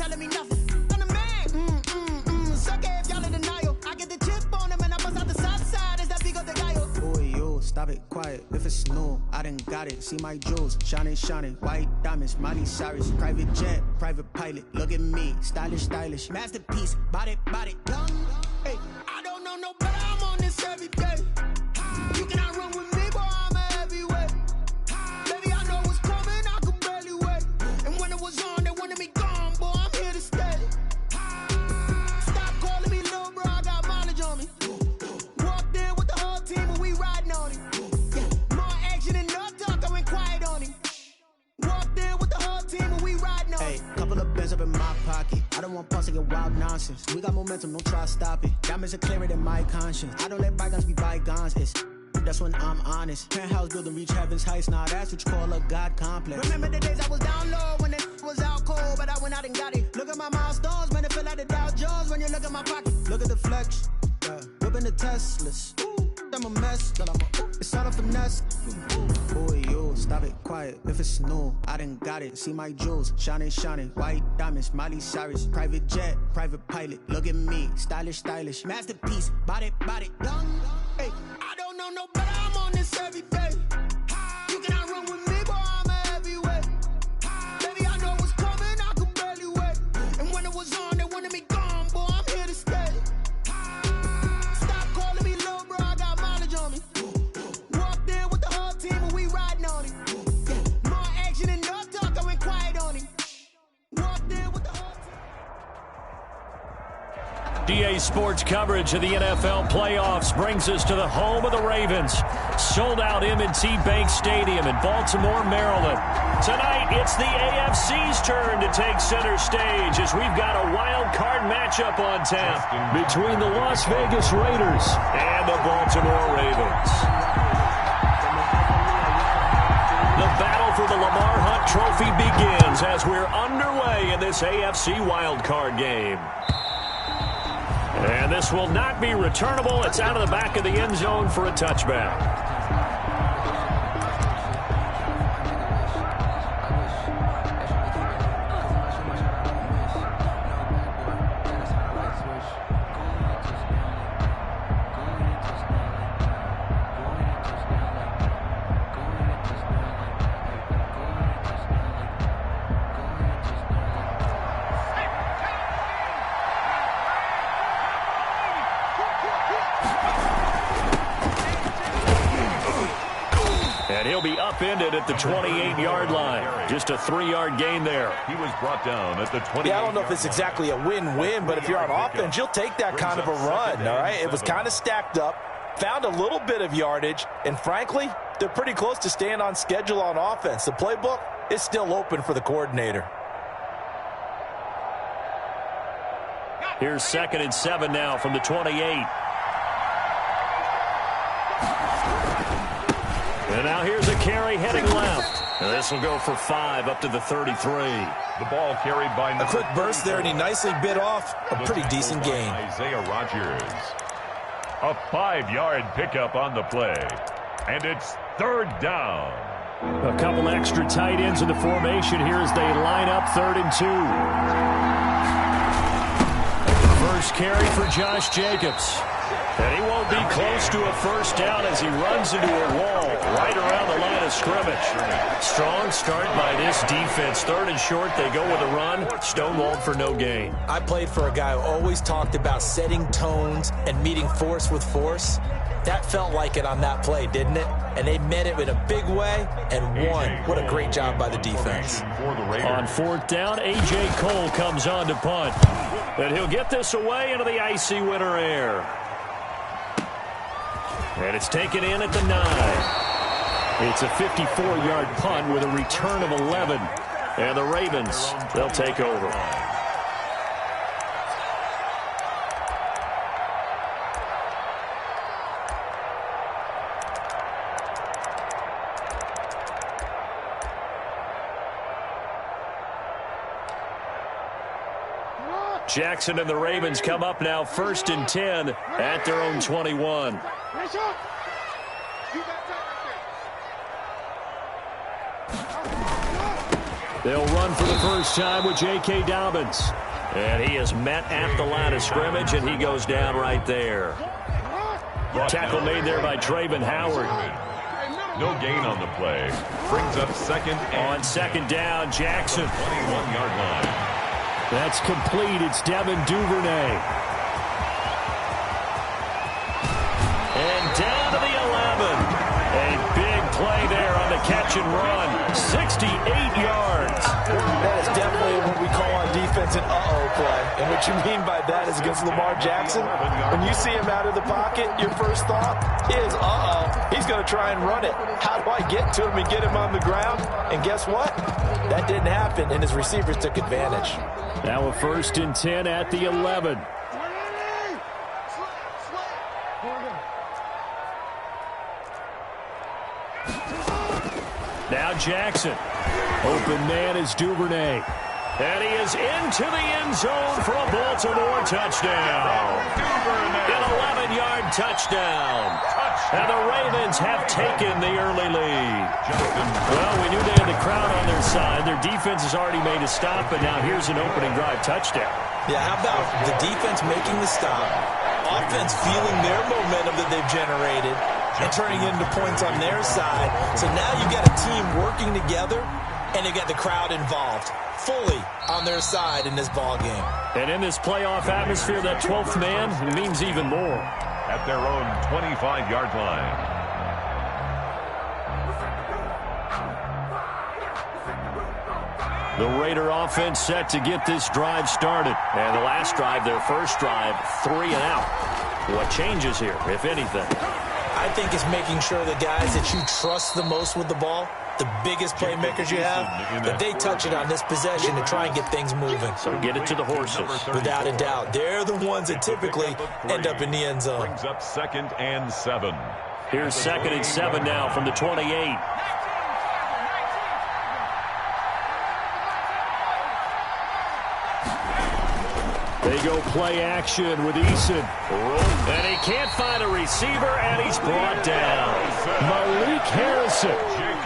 telling me nothing. I'm the man. Suck it if y'all in denial. I get the chip on them and I bust out the south side. Is that Pico de Gallo? Boy, yo, stop it, quiet. If it's new, I done got it. See my jewels, shining, shining. White diamonds, Miley Cyrus. Private jet, private pilot. Look at me, stylish, stylish. Masterpiece, body, body. Hey, I don't know no better. I'm on this every day. You cannot run with me, boy. I'm a heavyweight. Baby, I know what's coming. I could barely wait. And when it was on, they wanted me gone, boy. I'm here to stay. Stop calling me little bro. I got mileage on me. Walked in with the whole team and we riding on him. Yeah, more action and no talk. I went quiet on him. Walked in with the whole team and we riding on him. Hey, couple of bands up in my pocket. I don't want pause to get wild nonsense. We got momentum, don't try to stop it. Diamonds are clearer than my conscience. I don't let bygones be bygones. That's when I'm honest. Penthouse building reach heaven's heights. Now that's what you call a God complex. Remember the days I was down low when it was out cold, but I went out and got it. Look at my milestones, man, it feel like the Dow Jones when you look at my pocket. Look at the flex, whipping the Teslas. I'm a mess, it's all a finesse. Boy, yo, stop it, quiet. If it's new, I done got it. See my jewels, shining, shining. White diamonds, Miley Cyrus. Private jet, private pilot. Look at me, stylish, stylish. Masterpiece, body, body. Hey, I don't know no better. I'm on this every day. You cannot run with me, boy. I'm a heavyweight. Baby, I know what's coming. I could barely wait. And when it was on, they wanted me gone, boy. I'm here to stay. Stop calling me little bro. I got mileage on me. Walked in with the whole team and we riding on him. Yeah, more action and no talk. I went quiet on him. Walked in with the whole team. DA Sports coverage of the NFL playoffs brings us to the home of the Ravens. Sold out M&T Bank Stadium in Baltimore, Maryland. Tonight, it's the AFC's turn to take center stage as we've got a wild card matchup on tap between the Las Vegas Raiders and the Baltimore Ravens. The battle for the Lamar Hunt Trophy begins as we're underway in this AFC wildcard game. And this will not be returnable. It's out of the back of the end zone for a touchback. And he'll be upended at the 28-yard line. Just a 3-yard gain there. He was brought down at the 28-yard line. Yeah, I don't know if it's exactly a win-win, but if you're on offense, you'll take that kind of a run, all right? It was kind of stacked up, found a little bit of yardage, and frankly, they're pretty close to staying on schedule on offense. The playbook is still open for the coordinator. Here's 2nd and 7 now from the 28. And now here's a carry heading left. And this will go for 5 up to the 33. The ball carried by a quick burst there, and he nicely bit off a pretty decent gain. Isaiah Rodgers. A 5-yard pickup on the play. And it's 3rd down. A couple extra tight ends in the formation here as they line up 3rd and 2. First carry for Josh Jacobs. And he won't be close to a first down as he runs into a wall right around the line of scrimmage. Strong start by this defense. 3rd and short, they go with a run. Stonewalled for no gain. I played for a guy who always talked about setting tones and meeting force with force. That felt like it on that play, didn't it? And they met it in a big way and won. What a great job by the defense. On 4th down, A.J. Cole comes on to punt. And he'll get this away into the icy winter air. And it's taken in at the 9. It's a 54-yard punt with a return of 11. And the Ravens, they'll take over. Jackson and the Ravens come up now 1st and 10 at their own 21. They'll run for the first time with J.K. Dobbins. And he is met at the line of scrimmage, and he goes down right there. Tackle made there by Travin Howard. No gain on the play. Brings up second. On second down, Jackson. 21-yard line. That's complete. It's Devin Duvernay. And down to the 11. A big play there on the catch and run. 68 yards. That is definitely what we call on defense an uh-oh play. And what you mean by that is against Lamar Jackson. When you see him out of the pocket, your first thought is, uh-oh, he's going to try and run it. How do I get to him and get him on the ground? And guess what? That didn't happen, and his receivers took advantage. Now a 1st and 10 at the 11. Now Jackson. Open man is Duvernay. And he is into the end zone for a Baltimore touchdown. An 11-yard touchdown. And the Ravens have taken the early lead. Well, we knew they had the crowd on their side. Their defense has already made a stop, but now here's an opening drive touchdown. Yeah, how about the defense making the stop, offense feeling their momentum that they've generated, and turning into points on their side. So now you got a team working together, and they got the crowd involved fully on their side in this ball game. And in this playoff atmosphere, that 12th man means even more. At their own 25-yard line. The Raider offense set to get this drive started. And the last drive, their first drive, 3 and out. What changes here, if anything? I think it's making sure the guys that you trust the most with the ball, the biggest playmakers you have, that they touch it on this possession to try and get things moving. So get it to the horses. Without a doubt. They're the ones that typically end up in the end zone. Brings up 2nd and 7. Here's 2nd and 7 now from the 28. They go play action with Eason. And he can't find a receiver, and he's brought down. Malik Harrison.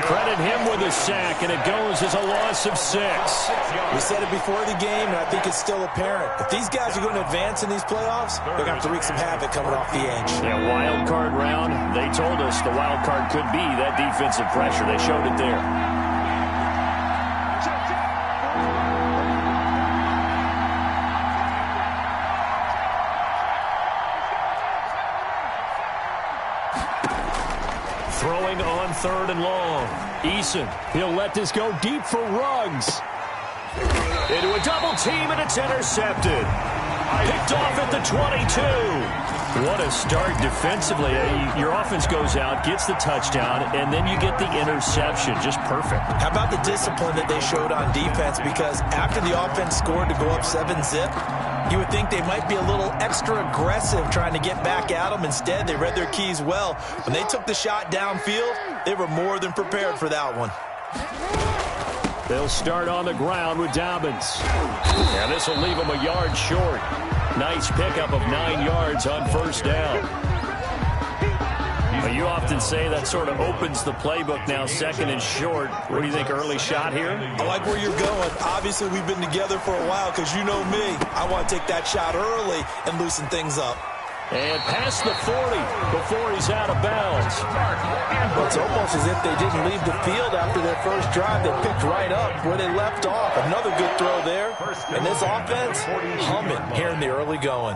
Credit him with a sack, and it goes as a loss of 6. We said it before the game, and I think it's still apparent. If these guys are going to advance in these playoffs, they're going to have to wreak some havoc coming off the edge. Yeah, wild card round. They told us the wild card could be that defensive pressure. They showed it there. Throwing on 3rd and long. Eason, he'll let this go deep for Ruggs. Into a double team, and it's intercepted. Picked off at the 22. What a start defensively. Your offense goes out, gets the touchdown, and then you get the interception. Just perfect. How about the discipline that they showed on defense? Because after the offense scored to go up 7-zip, you would think they might be a little extra aggressive trying to get back at them. Instead, they read their keys well. When they took the shot downfield, they were more than prepared for that one. They'll start on the ground with Dobbins. And this will leave them a yard short. Nice pickup of 9 yards on 1st down. You often say that sort of opens the playbook now, 2nd and short. What do you think, early shot here? I like where you're going. Obviously, we've been together for a while because you know me. I want to take that shot early and loosen things up. And past the 40 before he's out of bounds. It's almost as if they didn't leave the field after their first drive. They picked right up where they left off. Another good throw there. And this offense, humming here in the early going.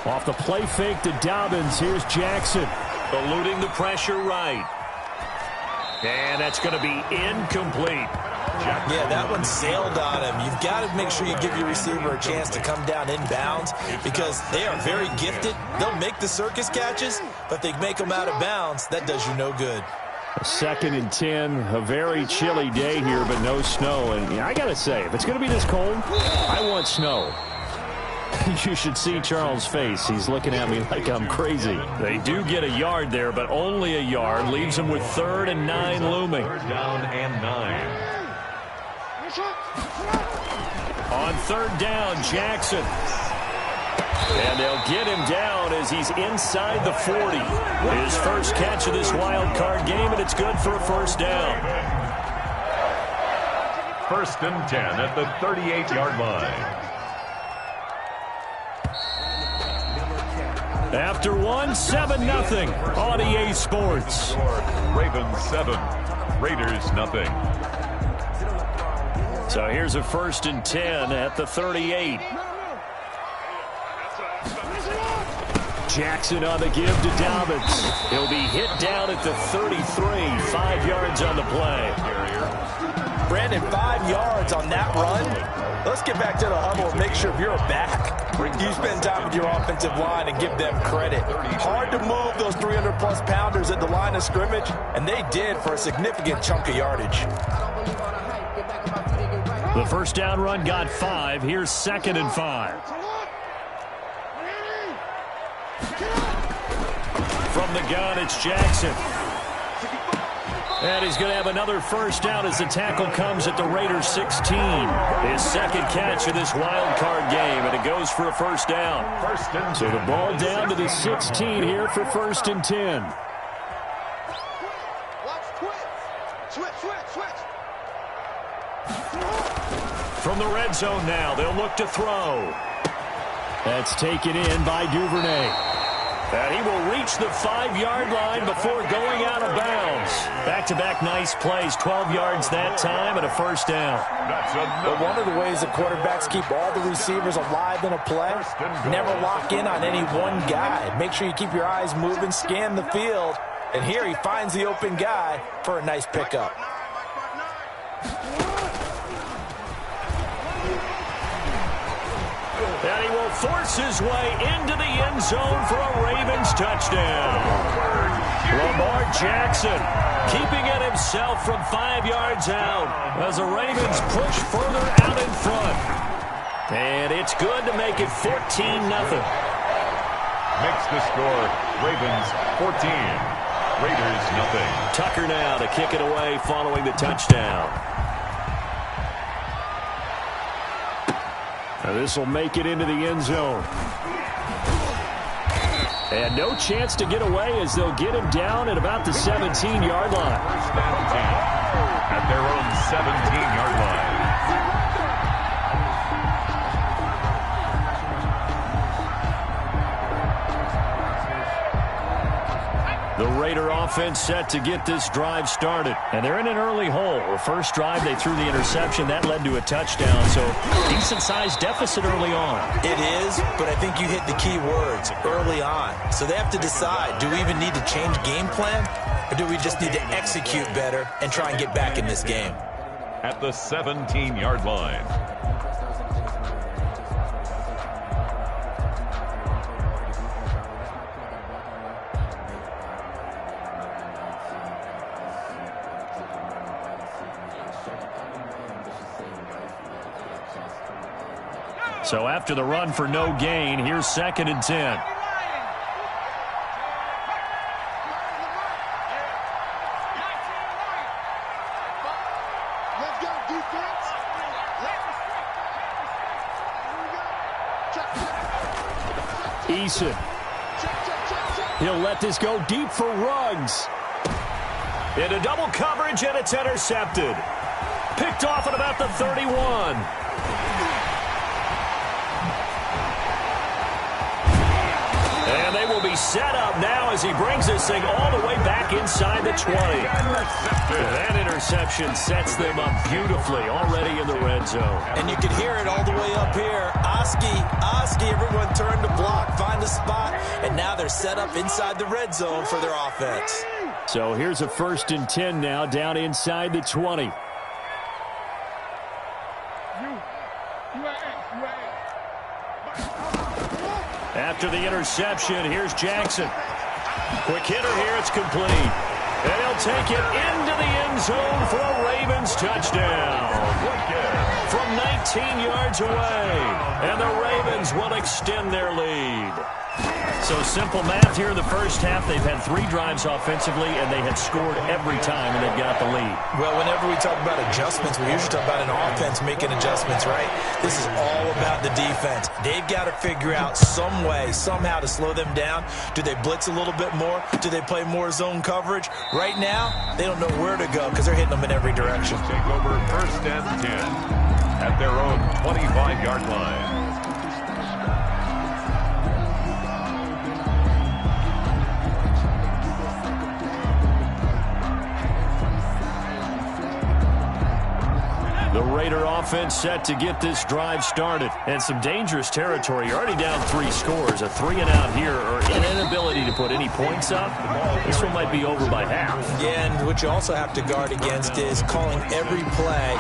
Off the play fake to Dobbins, here's Jackson. Eluding the pressure right. And that's going to be incomplete. Yeah, that one sailed on him. You've got to make sure you give your receiver a chance to come down inbounds because they are very gifted. They'll make the circus catches, but if they make them out of bounds, that does you no good. 2nd and 10, a very chilly day here, but no snow. And I got to say, if it's going to be this cold, I want snow. You should see Charles' face. He's looking at me like I'm crazy. They do get a yard there, but only a yard. Leaves them with 3rd and 9 looming. 3rd down and 9. On 3rd down, Jackson. And they'll get him down as he's inside the 40. His first catch of this wild card game, and it's good for a first down. 1st and 10 at the 38-yard line. After one, 7-0 on EA Sports. Ravens 7, Raiders 0. So here's a 1st and 10 at the 38. Jackson on the give to Dobbins. He'll be hit down at the 33, 5 yards on the play. Brandon, 5 yards on that run. Let's get back to the huddle and make sure you're back. You spend time with your offensive line and give them credit. Hard to move those 300-plus pounders at the line of scrimmage, and they did for a significant chunk of yardage. The first down run got 5. Here's 2nd and 5. From the gun, it's Jackson. And he's going to have another first down as the tackle comes at the Raiders 16. His second catch of this wild card game, and it goes for a first down. So the ball down to the 16 here for 1st and 10. From the red zone now, they'll look to throw. That's taken in by Duvernay. And he will reach the 5-yard line before going out of bounds. Back-to-back nice plays, 12 yards that time and a first down. But one of the ways the quarterbacks keep all the receivers alive in a play, never lock in on any one guy. Make sure you keep your eyes moving, scan the field, and here he finds the open guy for a nice pickup. And he will force his way into the end zone for a Ravens touchdown. Lamar Jackson keeping it himself from 5 yards out as the Ravens push further out in front. And it's good to make it 14-0. Makes the score Ravens 14, Raiders 0. Tucker now to kick it away following the touchdown. This will make it into the end zone. And no chance to get away as they'll get him down at about the 17-yard line. 1st and 10 at their own 17-yard line. The Raider offense set to get this drive started. And they're in an early hole. The first drive, they threw the interception. That led to a touchdown. So decent-sized deficit early on. It is, but I think you hit the key words, early on. So they have to decide, do we even need to change game plan? Or do we just need to execute better and try and get back in this game? At the 17-yard line. So after the run for no gain, here's 2nd and 10. Eason. He'll let this go deep for Ruggs. Into double coverage, and it's intercepted. Picked off at about the 31. And they will be set up now as he brings this thing all the way back inside the 20. That interception sets them up beautifully already in the red zone. And you can hear it all the way up here. Oski, everyone turned to block, find a spot, and now they're set up inside the red zone for their offense. So here's a 1st and 10 now down inside the 20. After the interception, here's Jackson. Quick hitter here, it's complete. And he'll take it into the end zone for a Ravens touchdown. From 19 yards away. And the Ravens will extend their lead. So simple math here in the first half. They've had 3 drives offensively, and they have scored every time, and they've got the lead. Well, whenever we talk about adjustments, we usually talk about an offense making adjustments, right? This is all about the defense. They've got to figure out some way, somehow to slow them down. Do they blitz a little bit more? Do they play more zone coverage? Right now, they don't know where to go because they're hitting them in every direction. Take over 1st and 10 at their own 25-yard line. The Raider offense set to get this drive started. And some dangerous territory. You're already down 3 scores. A 3-and-out here, or an inability to put any points up. This one might be over by half. Yeah, and what you also have to guard against is calling every play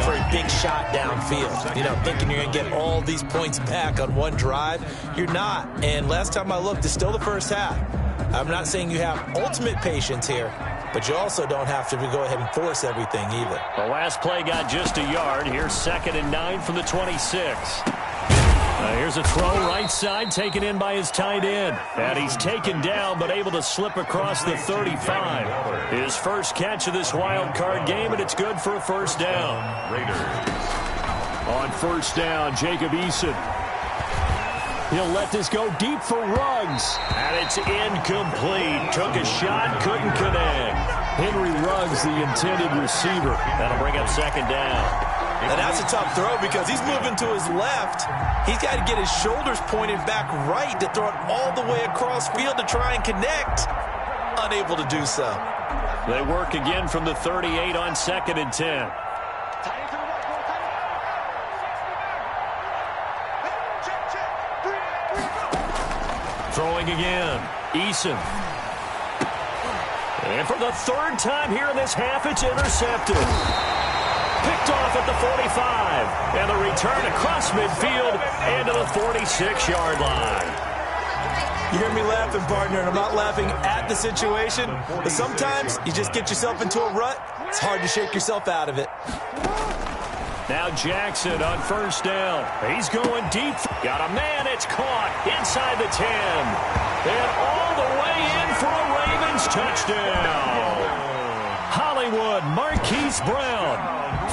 for a big shot downfield. You know, thinking you're going to get all these points back on one drive. You're not. And last time I looked, it's still the first half. I'm not saying you have ultimate patience here, but you also don't have to go ahead and force everything either. The last play got just a yard. Here's 2nd and 9 from the 26. Here's a throw right side taken in by his tight end. And he's taken down but able to slip across the 35. His first catch of this wild card game, and it's good for a first down. Raiders. On first down, Jacob Eason. He'll let this go deep for Ruggs. And it's incomplete. Took a shot, couldn't connect. Henry Ruggs, the intended receiver. That'll bring up 2nd down. And that's a tough throw because he's moving to his left. He's got to get his shoulders pointed back right to throw it all the way across field to try and connect. Unable to do so. They work again from the 38 on 2nd and 10. Throwing again, Eason. And for the 3rd time here in this half, it's intercepted. Picked off at the 45. And the return across midfield and to the 46-yard line. You hear me laughing, partner, and I'm not laughing at the situation, but sometimes you just get yourself into a rut. It's hard to shake yourself out of it. Now Jackson on first down. He's going deep. Got a man. It's caught inside the 10. And all the way in for a Ravens touchdown. Hollywood Marquise Brown,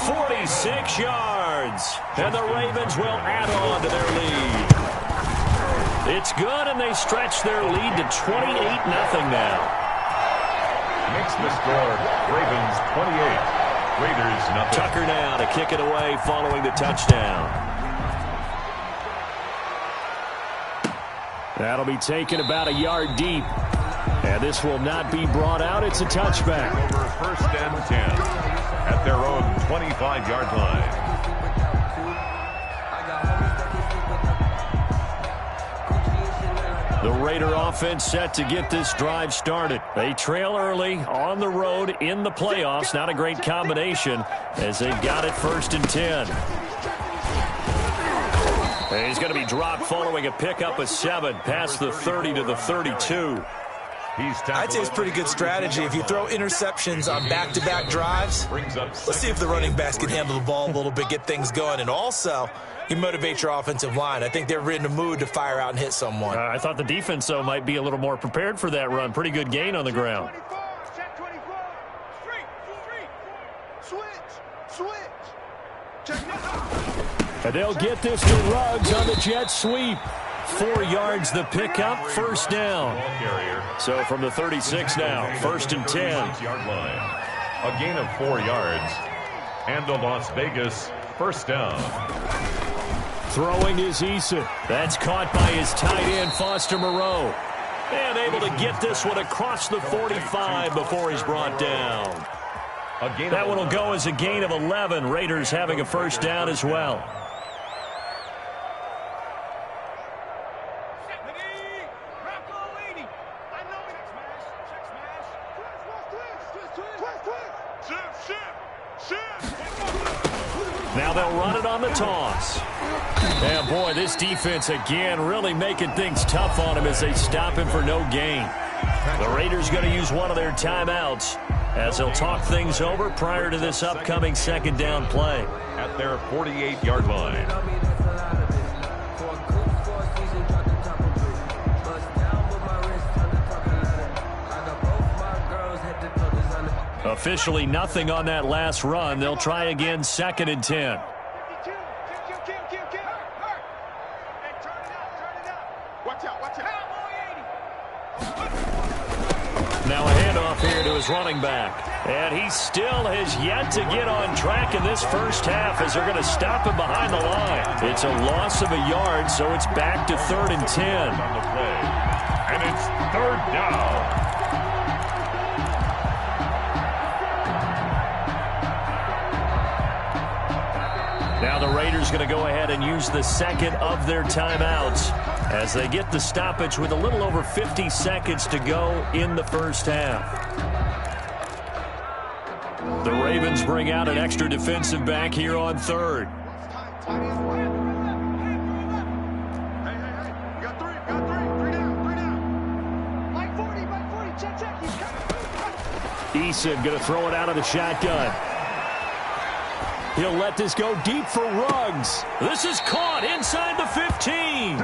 46 yards. And the Ravens will add on to their lead. It's good, and they stretch their lead to 28-0 now. Makes the score Ravens 28. Raiders nothing. Tucker now to kick it away following the touchdown. That'll be taken about a yard deep. And this will not be brought out. It's a touchback. Over 1st and 10 at their own 25-yard line. The Raider offense set to get this drive started. They trail early on the road in the playoffs. Not a great combination as they've got it 1st and 10. And he's going to be dropped following a pickup of 7 past the 30 to the 32. I'd say it's pretty good strategy. If you throw interceptions on back-to-back drives, let's see if the running backs can handle the ball a little bit, get things going. And also, you motivate your offensive line. I think they're in the mood to fire out and hit someone. I thought the defense, though, might be a little more prepared for that run. Pretty good gain on the ground. And they'll get this to Ruggs on the jet sweep. 4 yards the pickup, 1st down. So from the 36 now, 1st and 10. A gain of 4 yards. And the Las Vegas 1st down. Throwing is Eason. That's caught by his tight end, Foster Moreau. And able to get this one across the 45 before he's brought down. That one will go as a gain of 11. Raiders having a 1st down as well. Now they'll run it on the toss. And boy, this defense again really making things tough on him as they stop him for no gain. The Raiders going to use one of their timeouts as they'll talk things over prior to this upcoming 2nd down play. At their 48-yard line. Officially nothing on that last run. They'll try again, 2nd and 10. Now a handoff here to his running back. And he still has yet to get on track in this first half as they're going to stop him behind the line. It's a loss of a yard, so it's back to 3rd and 10. On the play. And it's 3rd down. Now the Raiders going to go ahead and use the second of their timeouts as they get the stoppage with a little over 50 seconds to go in the first half. The Ravens bring out an extra defensive back here on 3rd. Eason going to throw it out of the shotgun. He'll let this go deep for Ruggs. This is caught inside the 15.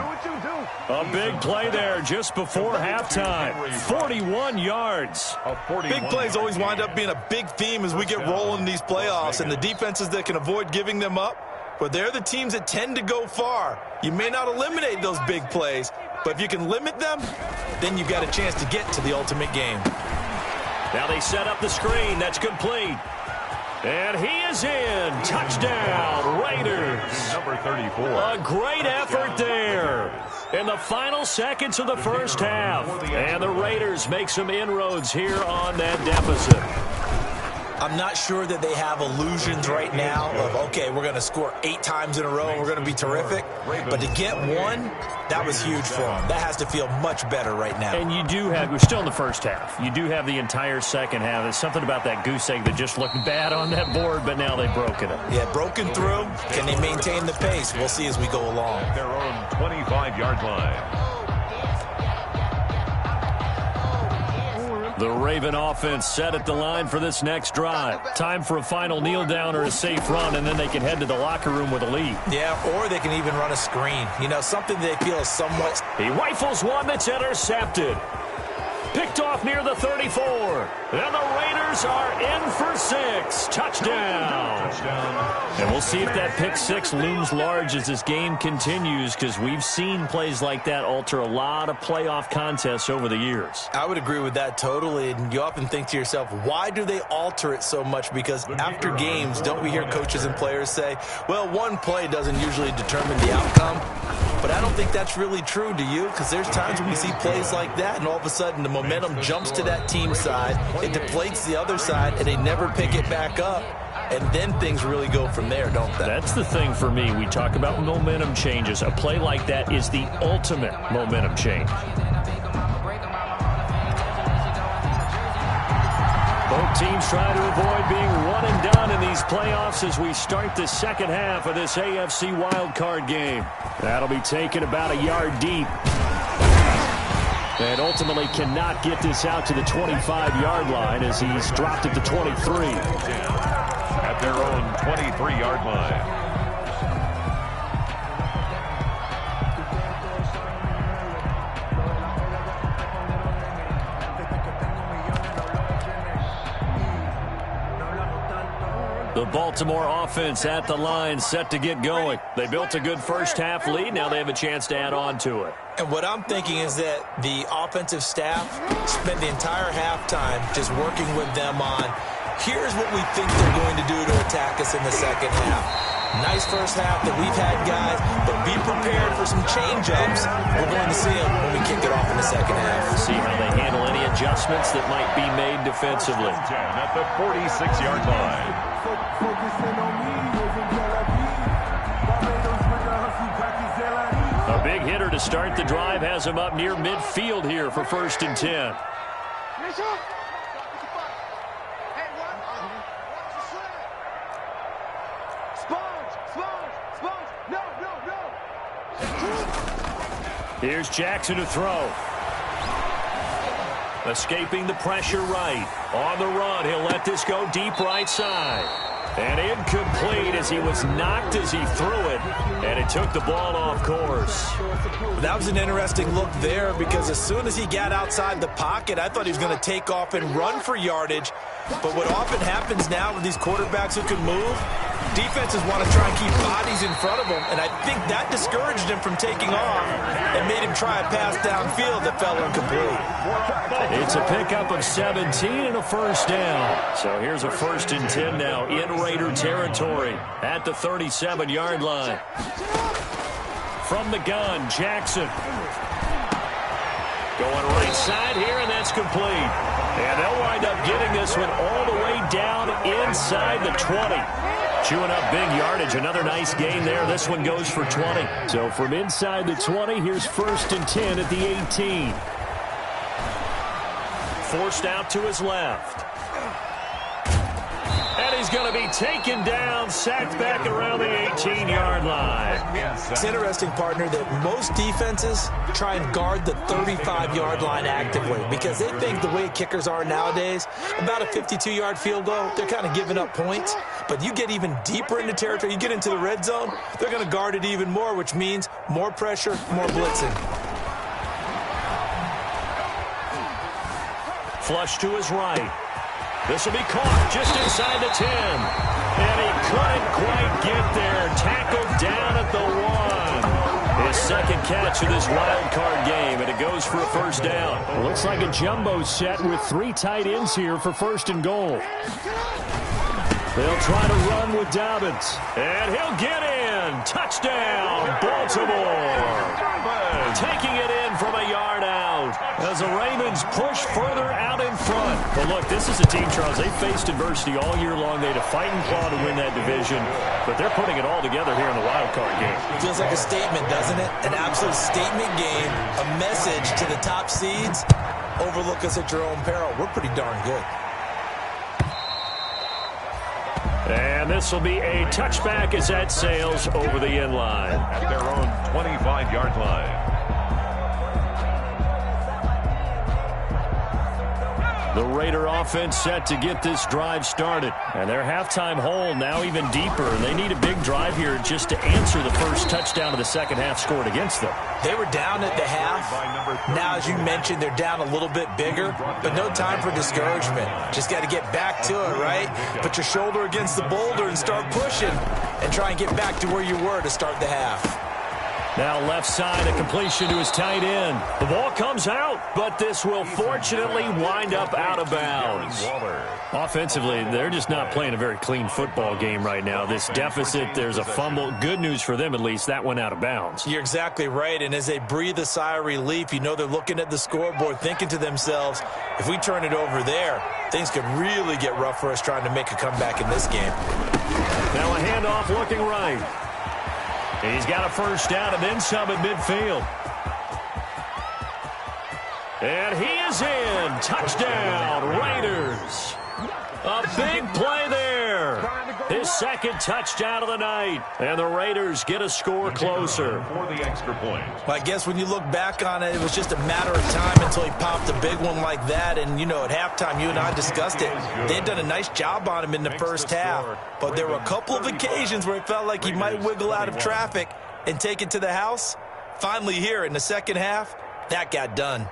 A big play there just before halftime. 41 yards. Big plays always wind up being a big theme as we get rolling in these playoffs, and the defenses that can avoid giving them up, but they're the teams that tend to go far. You may not eliminate those big plays, but if you can limit them, then you've got a chance to get to the ultimate game. Now they set up the screen. That's complete. And he is in. Touchdown, Raiders. Number 34. A great effort there in the final seconds of the first half. And the Raiders make some inroads here on that deficit. I'm not sure that they have illusions right now of, okay, we're going to score 8 times in a row and we're going to be terrific. But to get one, that was huge for them. That has to feel much better right now. And you do have, we're still in the first half. You do have the entire second half. There's something about that goose egg that just looked bad on that board, but now they've broken it. Yeah, broken through. Can they maintain the pace? We'll see as we go along. Their own 25-yard line. The Raven offense set at the line for this next drive. Time for a final kneel down or a safe run, and then they can head to the locker room with a lead. Yeah, or they can even run a screen. You know, something they feel is somewhat... He rifles one that's intercepted. Picked off near the 34. And the Raiders are in for 6. Touchdown. And we'll see if that pick 6 looms large as this game continues, because we've seen plays like that alter a lot of playoff contests over the years. I would agree with that totally. And you often think to yourself, why do they alter it so much? Because after games, don't we hear coaches and players say, well, one play doesn't usually determine the outcome. But I don't think that's really true, do you? Because there's times when we see plays like that, and all of a sudden the momentum jumps to that team side, it deflates the other side, and they never pick it back up. And then things really go from there, don't they? That's the thing for me. We talk about momentum changes. A play like that is the ultimate momentum change. Both teams try to avoid being one and done in these playoffs as we start the second half of this AFC wildcard game. That'll be taken about a yard deep. And ultimately cannot get this out to the 25-yard line as he's dropped it to 23. At their own 23-yard line. The Baltimore offense at the line, set to get going. They built a good first half lead. Now they have a chance to add on to it. And what I'm thinking is that the offensive staff spent the entire halftime just working with them on, here's what we think they're going to do to attack us in the second half. Nice first half that we've had, guys, but be prepared for some change-ups. We're going to see them when we kick it off in the second half. See how they handle any adjustments that might be made defensively. At the 46-yard line. A big hitter to start the drive has him up near midfield here for 1st and 10. Here's Jackson to throw. Escaping the pressure right. On the run, he'll let this go deep right side. And incomplete as he was knocked as he threw it, and it took the ball off course. That was an interesting look there because as soon as he got outside the pocket, I thought he was going to take off and run for yardage. But what often happens now with these quarterbacks who can move, defenses want to try and keep bodies in front of them, and I think that discouraged him from taking off and made him try a pass downfield that fell incomplete. It's a pickup of 17 and a first down. So here's a 1st and 10 now in Raider territory at the 37-yard line. From the gun, Jackson. Going right side here, and that's complete. And they'll wind up getting this one all the way down inside the 20. Chewing up big yardage. Another nice gain there. This one goes for 20. So from inside the 20, here's 1st and 10 at the 18. Forced out to his left. And he's going to be taken down, sacked back around the 18-yard line. It's interesting, partner, that most defenses try and guard the 35-yard line actively because they think the way kickers are nowadays, about a 52-yard field goal, they're kind of giving up points. But you get even deeper into territory, you get into the red zone, they're going to guard it even more, which means more pressure, more blitzing. Flush to his right. This will be caught just inside the 10. And he couldn't quite get there. Tackled down at the 1. His second catch of this wild card game, and it goes for a first down. Looks like a jumbo set with 3 tight ends here for 1st and goal. They'll try to run with Dobbins. And he'll get in. Touchdown, Baltimore. Taking it in from a yard out as the Ravens push further out in front. But look, this is a team, Charles, they faced adversity all year long. They had to fight and claw to win that division, but they're putting it all together here in the wild card game. Feels like a statement, doesn't it? An absolute statement game, a message to the top seeds. Overlook us at your own peril. We're pretty darn good. And this will be a touchback as that sails over the end line. At their own 25-yard line. The Raider offense set to get this drive started. And their halftime hole now even deeper. And they need a big drive here just to answer the first touchdown of the second half scored against them. They were down at the half. Now, as you mentioned, they're down a little bit bigger, but no time for discouragement. Just got to get back to it, right? Put your shoulder against the boulder and start pushing and try and get back to where you were to start the half. Now left side, a completion to his tight end. The ball comes out, but this will fortunately wind up out of bounds. Offensively, they're just not playing a very clean football game right now. This deficit, there's a fumble. Good news for them, at least. That went out of bounds. You're exactly right, and as they breathe a sigh of relief, you know they're looking at the scoreboard thinking to themselves, if we turn it over there, things could really get rough for us trying to make a comeback in this game. Now a handoff looking right. He's got a first down and then some at midfield. And he is in. Touchdown, Raiders. A big play there. His second touchdown of the night. And the Raiders get a score closer. For the extra point. Well, I guess when you look back on it, it was just a matter of time until he popped a big one like that. And, you know, at halftime, you and I discussed it. They had done a nice job on him in the first half. But there were a couple of occasions where it felt like he might wiggle out of traffic and take it to the house. Finally here in the second half, that got done.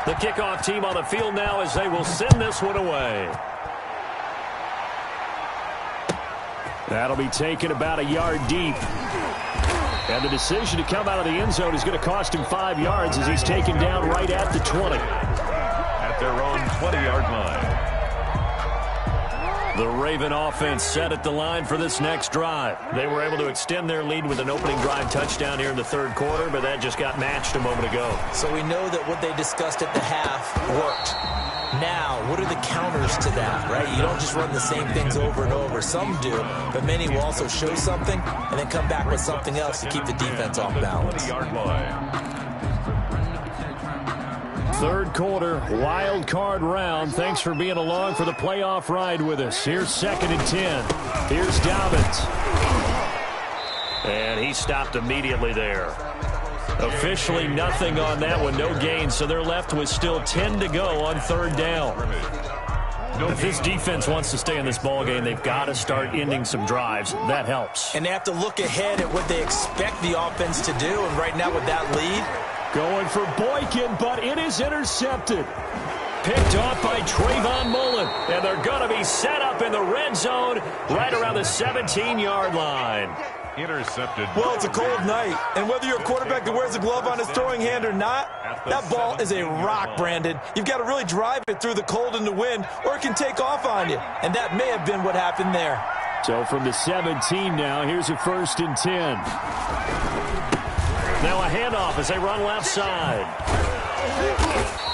The kickoff team on the field now as they will send this one away. That'll be taken about a yard deep. And the decision to come out of the end zone is going to cost him 5 yards as he's taken down right at the 20. At their own 20-yard line. The Raven offense set at the line for this next drive. They were able to extend their lead with an opening drive touchdown here in the third quarter, but that just got matched a moment ago. So we know that what they discussed at the half worked. Now, what are the counters to that, right? You don't just run the same things over and over. Some do, but many will also show something and then come back with something else to keep the defense off balance. 20-yard line. Third quarter, wild card round. Thanks for being along for the playoff ride with us. Here's 2nd and 10. Here's Dobbins. And he stopped immediately there. Officially nothing on that one, no gain, so they're left with still 10 to go on third down. If this defense wants to stay in this ballgame, they've got to start ending some drives. That helps. And they have to look ahead at what they expect the offense to do, and right now with that lead. Going for Boykin, but it is intercepted. Picked off by Trayvon Mullen, and they're going to be set up in the red zone right around the 17-yard line. Intercepted. Well, it's a cold night, and whether you're a quarterback that wears a glove on his throwing hand or not, that ball is a rock, Brandon. You've got to really drive it through the cold and the wind, or it can take off on you, and that may have been what happened there. So from the 17 now, here's a 1st and 10. Now a handoff as they run left side.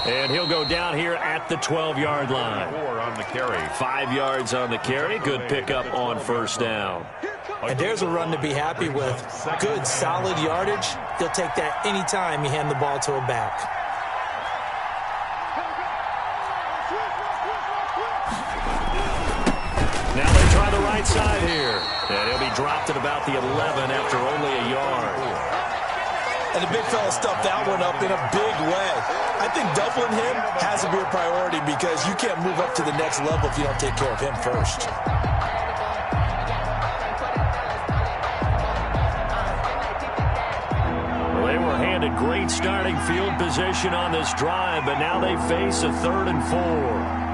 And he'll go down here at the 12-yard line. 4 on the carry. 5 yards on the carry. Good pickup on first down. And there's a run to be happy with. Good, solid yardage. He'll take that any time you hand the ball to a back. Now they try the right side here. And he'll be dropped at about the 11 after only a yard. And the big fella stuffed that one up in a big way. I think doubling him has to be a priority because you can't move up to the next level if you don't take care of him first. Well, they were handed great starting field position on this drive, but now they face a 3rd and 4.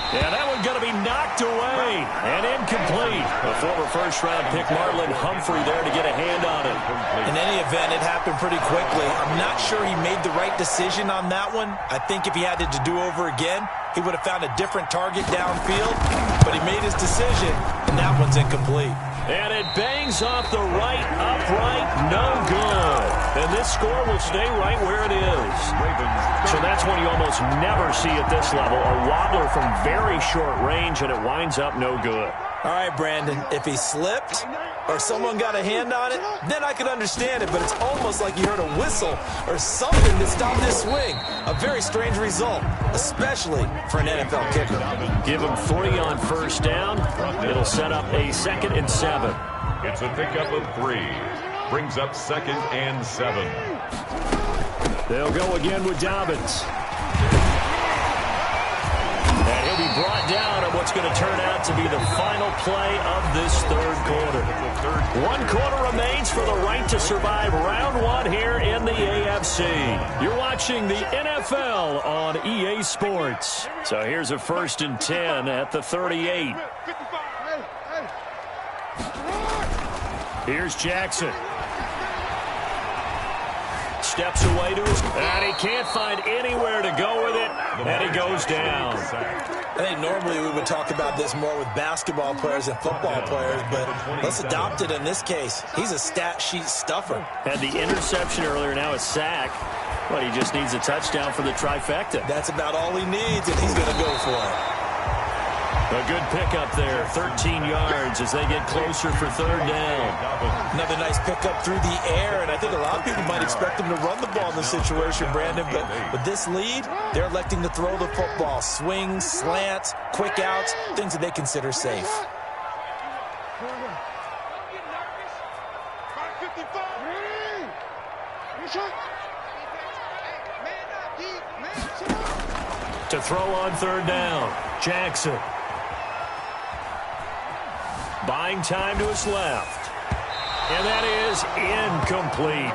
Yeah, that one's going to be knocked away and incomplete. A former first-round pick, Marlon Humphrey, there to get a hand on it. In any event, it happened pretty quickly. I'm not sure he made the right decision on that one. I think if he had it to do over again, he would have found a different target downfield. But he made his decision, and that one's incomplete. And it bangs off the right upright, no good. And this score will stay right where it is. So that's one you almost never see at this level. A wobbler from very short range, and it winds up no good. All right, Brandon, if he slipped or someone got a hand on it, then I could understand it. But it's almost like you heard a whistle or something to stop this swing. A very strange result, especially for an NFL kicker. Give him 3 on first down. It'll set up a 2nd and 7. It's a pickup of 3. Brings up 2nd and 7. They'll go again with Dobbins. And he'll be brought down on what's going to turn out to be the final play of this 3rd quarter. 1 quarter remains for the right to survive round 1 here in the AFC. You're watching the NFL on EA Sports. So here's a 1st and 10 at the 38. Here's Jackson. Steps away to his, and he can't find anywhere to go with it, and he goes down. I think normally we would talk about this more with basketball players and football players, but let's adopt it in this case. He's a stat sheet stuffer. Had the interception earlier, now a sack, but he just needs a touchdown for the trifecta. That's about all he needs, and he's going to go for it. A good pickup there, 13 yards as they get closer for 3rd down. Another nice pickup through the air, and I think a lot of people might expect him to run the ball in this situation, Brandon, but with this lead, they're electing to throw the football. Swings, slants, quick outs, things that they consider safe. To throw on 3rd down, Jackson. Buying time to his left. And that is incomplete.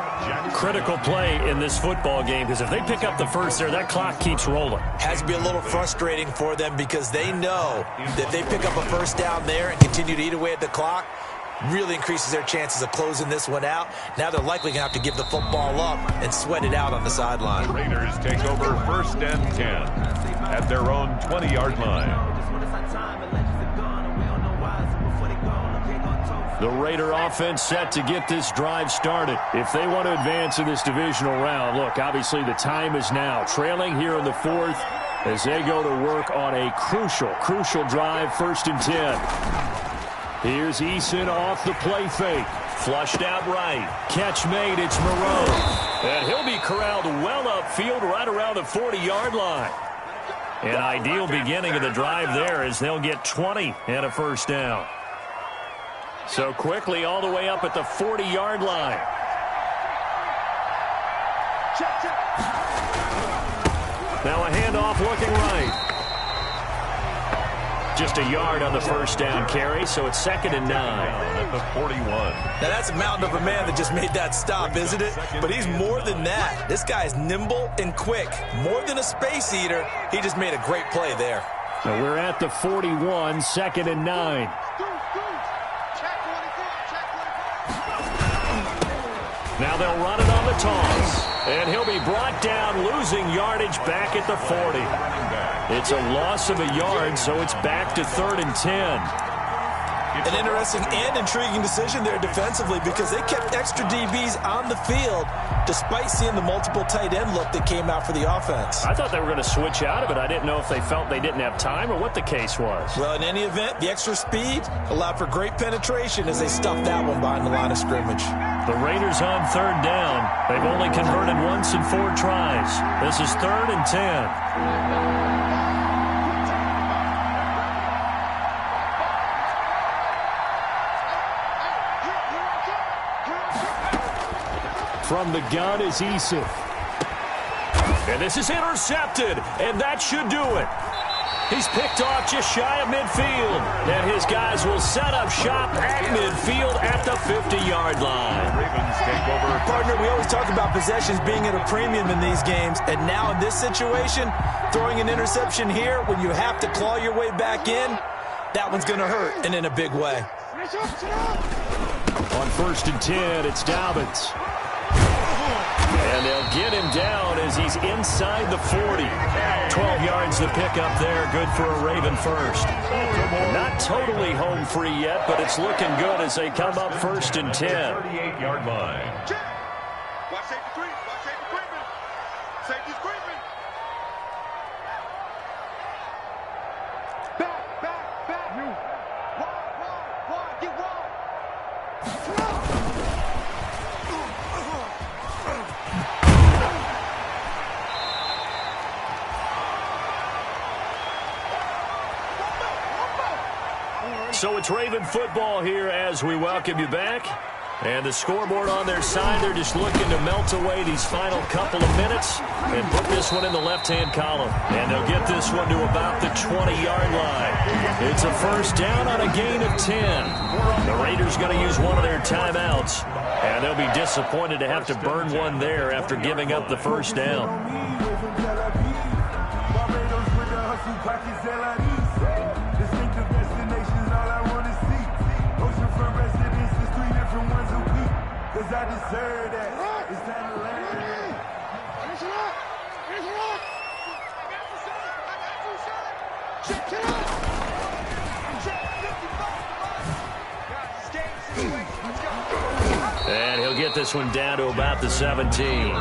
Critical play in this football game because if they pick up the first there, that clock keeps rolling. Has to be a little frustrating for them because they know that if they pick up a first down there and continue to eat away at the clock, really increases their chances of closing this one out. Now they're likely going to have to give the football up and sweat it out on the sideline. Raiders take over 1st and 10 at their own 20-yard line. The Raider offense set to get this drive started. If they want to advance in this divisional round, look, obviously the time is now. Trailing here in the 4th as they go to work on a crucial drive, 1st and 10. Here's Eason off the play fake. Flushed out right. Catch made, it's Moreau. And he'll be corralled well upfield right around the 40-yard line. An ideal beginning of the drive there as they'll get 20 and a 1st down. So quickly all the way up at the 40-yard line. Now a handoff looking right. Just a yard on the first down carry, so it's 2nd and 9. At the 41. Now that's a mountain of a man that just made that stop, isn't it? But he's more than that. This guy's nimble and quick. More than a space eater, he just made a great play there. So we're at the 41, 2nd and 9. Now they'll run it on the toss. And he'll be brought down, losing yardage back at the 40. It's a loss of a yard, so it's back to 3rd and 10. An interesting and intriguing decision there defensively because they kept extra DBs on the field despite seeing the multiple tight end look that came out for the offense. I thought they were going to switch out of it. I didn't know if they felt they didn't have time or what the case was. Well, in any event, the extra speed allowed for great penetration as they stuffed that one behind the line of scrimmage. The Raiders on 3rd down. They've only converted once in 4 tries. This is 3rd and 10. From the gun is Esif. And this is intercepted, and that should do it. He's picked off just shy of midfield. And his guys will set up shop at midfield at the 50-yard line. Ravens take over. Partner, we always talk about possessions being at a premium in these games. And now in this situation, throwing an interception here when you have to claw your way back in, that one's going to hurt, and in a big way. On 1st and 10, it's Dobbins. And they'll get him down as he's inside the 40. 12 yards to pick up there. Good for a Raven first. Not totally home free yet, but it's looking good as they come up 1st and 10. 38-yard line. Watch safety creep. Watch safety creeping. Safety's creeping. Back. You. Wide. Get wide. So it's Raven football here as we welcome you back. And the scoreboard on their side, they're just looking to melt away these final couple of minutes and put this one in the left-hand column. And they'll get this one to about the 20-yard line. It's a first down on a gain of 10. The Raiders going to use one of their timeouts. And they'll be disappointed to have to burn one there after giving up the first down. I deserve that. It's time to land. And he'll get this one down to about the 17.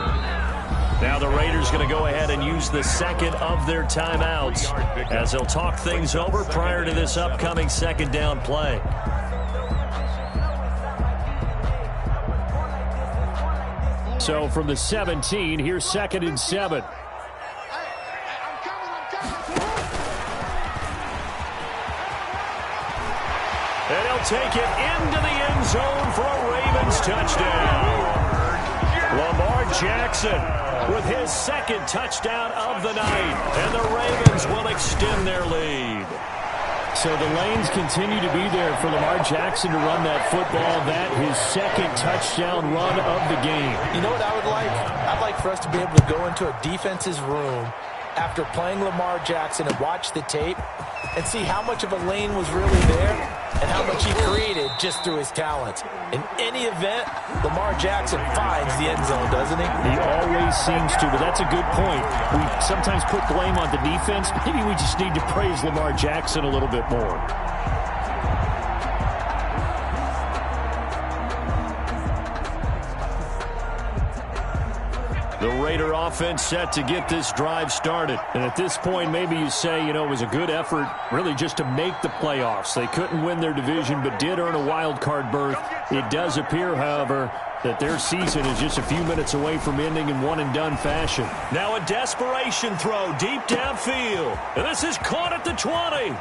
Now the Raiders going to go ahead and use the second of their timeouts as they'll talk things over prior to this upcoming 2nd down play. So from the 17, here's 2nd and 7. And he'll take it into the end zone for a Ravens touchdown. Lamar Jackson with his 2nd touchdown of the night. And the Ravens will extend their lead. So the lanes continue to be there for Lamar Jackson to run that football. That his 2nd touchdown run of the game. You know what I would like? I'd like for us to be able to go into a defense's room after playing Lamar Jackson and watch the tape and see how much of a lane was really there and how much he created just through his talent. In any event, Lamar Jackson finds the end zone, doesn't he? He always seems to, but that's a good point. We sometimes put blame on the defense. Maybe we just need to praise Lamar Jackson a little bit more. The Raider offense set to get this drive started. And at this point, maybe you say, it was a good effort really just to make the playoffs. They couldn't win their division but did earn a wild card berth. It does appear, however, that their season is just a few minutes away from ending in one-and-done fashion. Now a desperation throw deep downfield. And this is caught at the 20.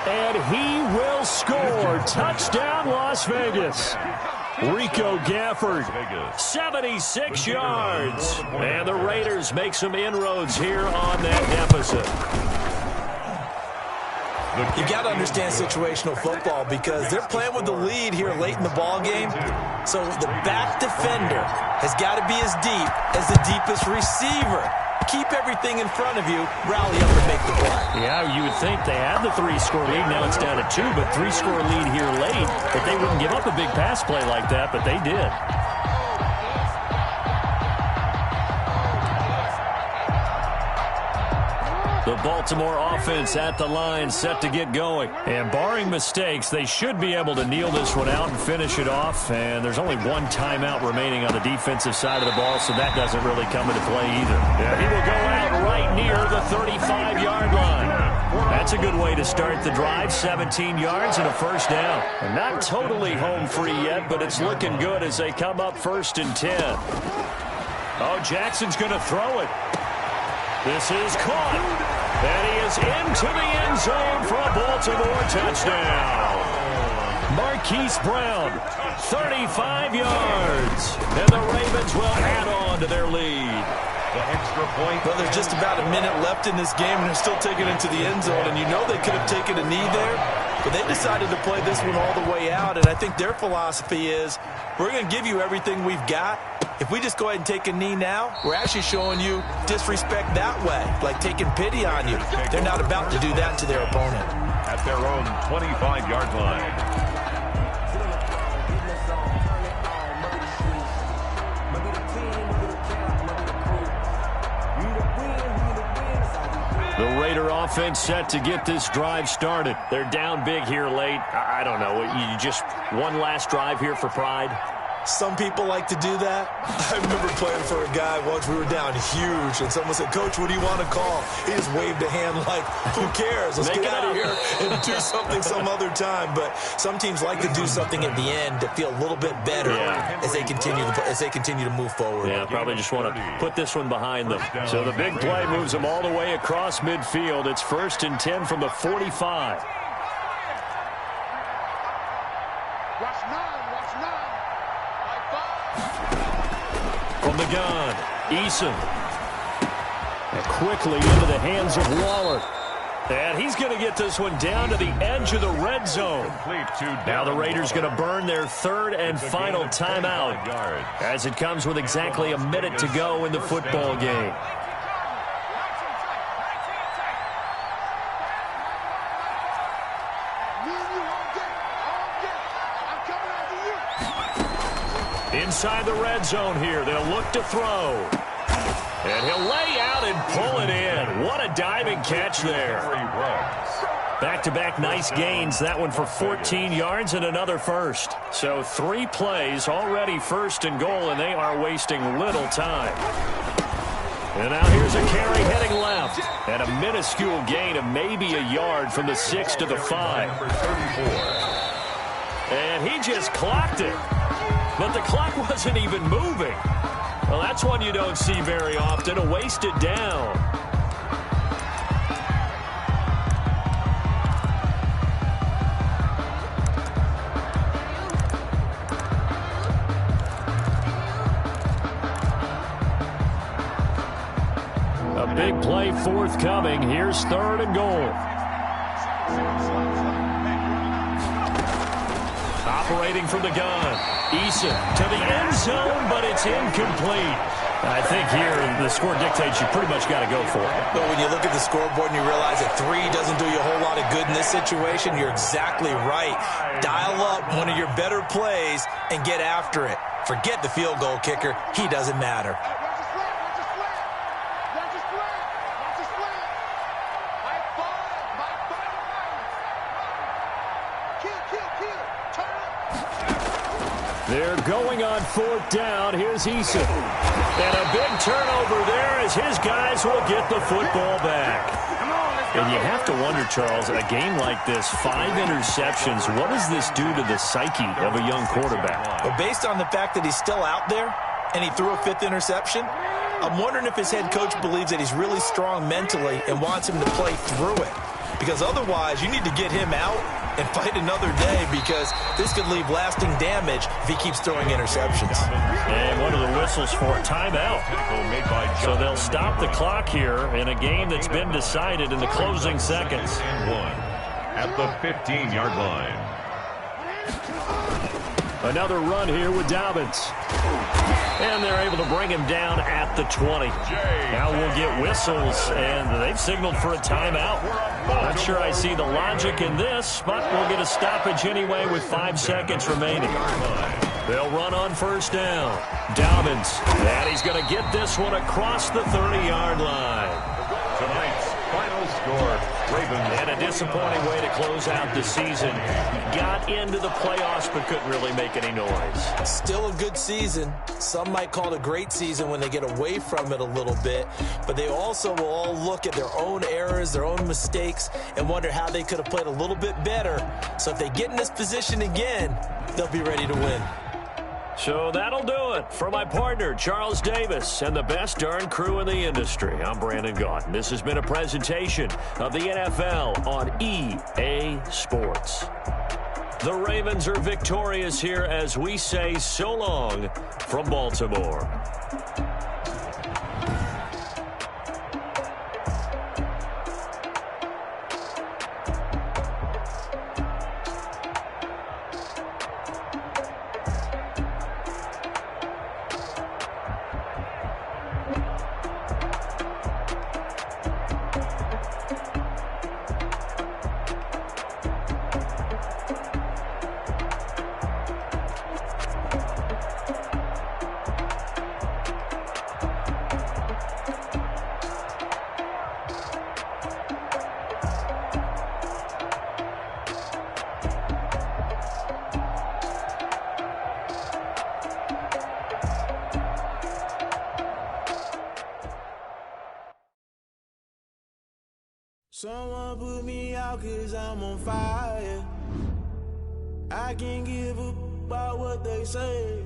And he will score. Touchdown, Las Vegas. Rico Gafford, 76 yards. And the Raiders make some inroads here on that deficit. You got to understand situational football because they're playing with the lead here late in the ball game. So the back defender has got to be as deep as the deepest receiver. Keep everything in front of you, rally up and make the play. Yeah, you would think they had the 3-score lead. Now it's down to 2, but 3-score lead here late. But they wouldn't give up a big pass play like that, but they did. The Baltimore offense at the line, set to get going. And barring mistakes, they should be able to kneel this one out and finish it off. And there's only one timeout remaining on the defensive side of the ball, so that doesn't really come into play either. Yeah, he will go out right near the 35-yard line. That's a good way to start the drive, 17 yards and a first down. And not totally home free yet, but it's looking good as they come up 1st and 10. Oh, Jackson's going to throw it. This is caught. And he is into the end zone for a Baltimore touchdown. Marquise Brown, 35 yards. And the Ravens will add on to their lead. The extra point. Well, there's just about a minute left in this game, and they're still taking it to the end zone. And you know they could have taken a knee there, but they decided to play this one all the way out. And I think their philosophy is, we're going to give you everything we've got. If we just go ahead and take a knee now, we're actually showing you disrespect that way, like taking pity on you. They're not about to do that to their opponent. At their own 25-yard line. The Raider offense set to get this drive started. They're down big here late. I don't know. You just one last drive here for pride? Some people like to do that. I remember playing for a guy once. We were down huge, and someone said, "Coach, what do you want to call?" He just waved a hand like, who cares? Let's get out of here and do something some other time. But some teams like to do something at the end to feel a little bit better as they continue to move forward. Yeah, probably just want to put this one behind them. So the big play moves them all the way across midfield. It's 1st and 10 from the 45. From the gun, Eason. And quickly into the hands of Waller. And he's going to get this one down to the edge of the red zone. Now the Raiders going to burn their 3rd and final timeout as it comes with exactly a minute to go in the football game. Inside the red zone here, they'll look to throw. And he'll lay out and pull it in. What a diving catch there. Back-to-back nice gains. That one for 14 yards and another first. So 3 plays already 1st and goal, and they are wasting little time. And now here's a carry heading left. And a minuscule gain of maybe a yard from the 6 to the 5. And he just clocked it. But the clock wasn't even moving. Well, that's one you don't see very often, a wasted down. A big play forthcoming. Here's 3rd and goal. Operating from the gun. Eason to the end zone, but it's incomplete. I think here the score dictates you pretty much got to go for it. But when you look at the scoreboard and you realize that 3 doesn't do you a whole lot of good in this situation, you're exactly right. Dial up one of your better plays and get after it. Forget the field goal kicker. He doesn't matter. They're going on 4th down. Here's Eason. And a big turnover there as his guys will get the football back. And you have to wonder, Charles, a game like this, 5 interceptions, what does this do to the psyche of a young quarterback? Well, based on the fact that he's still out there and he threw a 5th interception, I'm wondering if his head coach believes that he's really strong mentally and wants him to play through it. because otherwise you need to get him out and fight another day, because this could leave lasting damage if he keeps throwing interceptions. And one of the whistles for a timeout. So they'll stop the clock here in a game that's been decided in the closing seconds. At the 15-yard line. Another run here with Dobbins. And they're able to bring him down at the 20. Now we'll get whistles, and they've signaled for a timeout. Not sure I see the logic in this, but we'll get a stoppage anyway with 5 seconds remaining. They'll run on first down. Dobbins, and he's going to get this one across the 30-yard line. Tonight's final score, Ravens. And a disappointing way to close out the season. Got into the playoffs but couldn't really make any noise. Still a good season. Some might call it a great season when they get away from it a little bit, but they also will all look at their own errors, their own mistakes, and wonder how they could have played a little bit better. So if they get in this position again, they'll be ready to win. So that'll do it for my partner, Charles Davis, and the best darn crew in the industry. I'm Brandon Gaudin. This has been a presentation of the NFL on EA Sports. The Ravens are victorious here as we say so long from Baltimore. Someone put me out 'cause I'm on fire. I can't give up about what they say.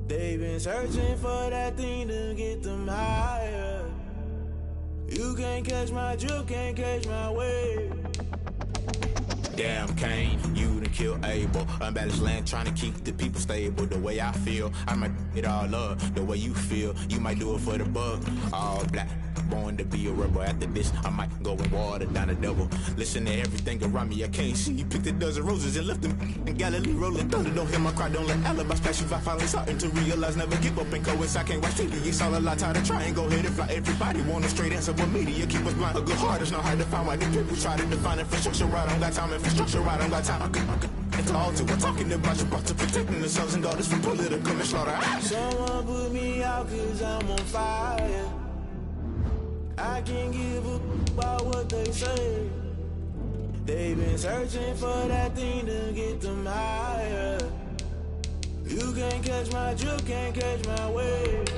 They've been searching for that thing to get them higher. You can't catch my drift, can't catch my wave. Damn, Kane, you done killed Abel. Unbalanced land, trying to keep the people stable. The way I feel, I might it all up. The way you feel, you might do it for the bug. All black, born to be a rebel. After this, I might go and water down the devil. Listen to everything around me, I can't see. You picked a dozen roses and left them in Galilee rolling thunder. Don't hear my cry, don't let alibis pass you. I finally starting to realize, never give up and coincide. Can't watch TV, it's all a lot. Tired of trying, go ahead and fly. Everybody want a straight answer, but media keep us blind. A good heart is not hard to find. Why the people try to define infrastructure right? I don't got time, infrastructure right? I don't got time. It's all to we're talking about you, about to protecting the sons and daughters from political and slaughter. Someone put me out 'cause I'm on fire. I can't give up about what they say. They've been searching for that thing to get them higher. You can't catch my drift, can't catch my wave.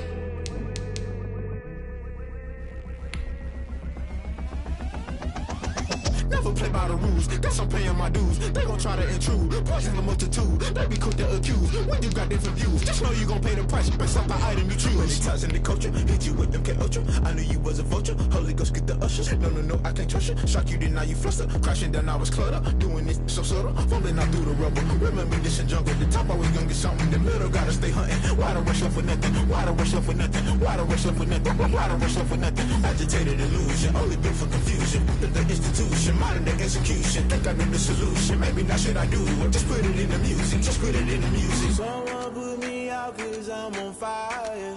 Never play by the rules, guess I'm paying my dues. They gon' try to intrude, poison the multitude. They be quick to accuse, when you got different views. Just know you gon' pay the price, based off the item you choose. Many times in the culture, hit you with them K-Ultra. I knew you was a vulture, Holy Ghost get the ushers. No, I can't trust you. Shock you, then now you fluster. Crashing down, I was cluttered. Doing this so subtle, falling out through the rubble. Remember this in jungle, the top always gonna get something. In the middle, gotta stay hunting. Why the rush left for nothing? Why the rush left for nothing? Why the rush left for nothing? Why the rush left for nothing? Agitated illusion, only built for confusion. The institution, modern day execution. Think I know the solution, maybe not should I do it. Just put it in the music, just put it in the music. Someone put me out 'cause I'm on fire.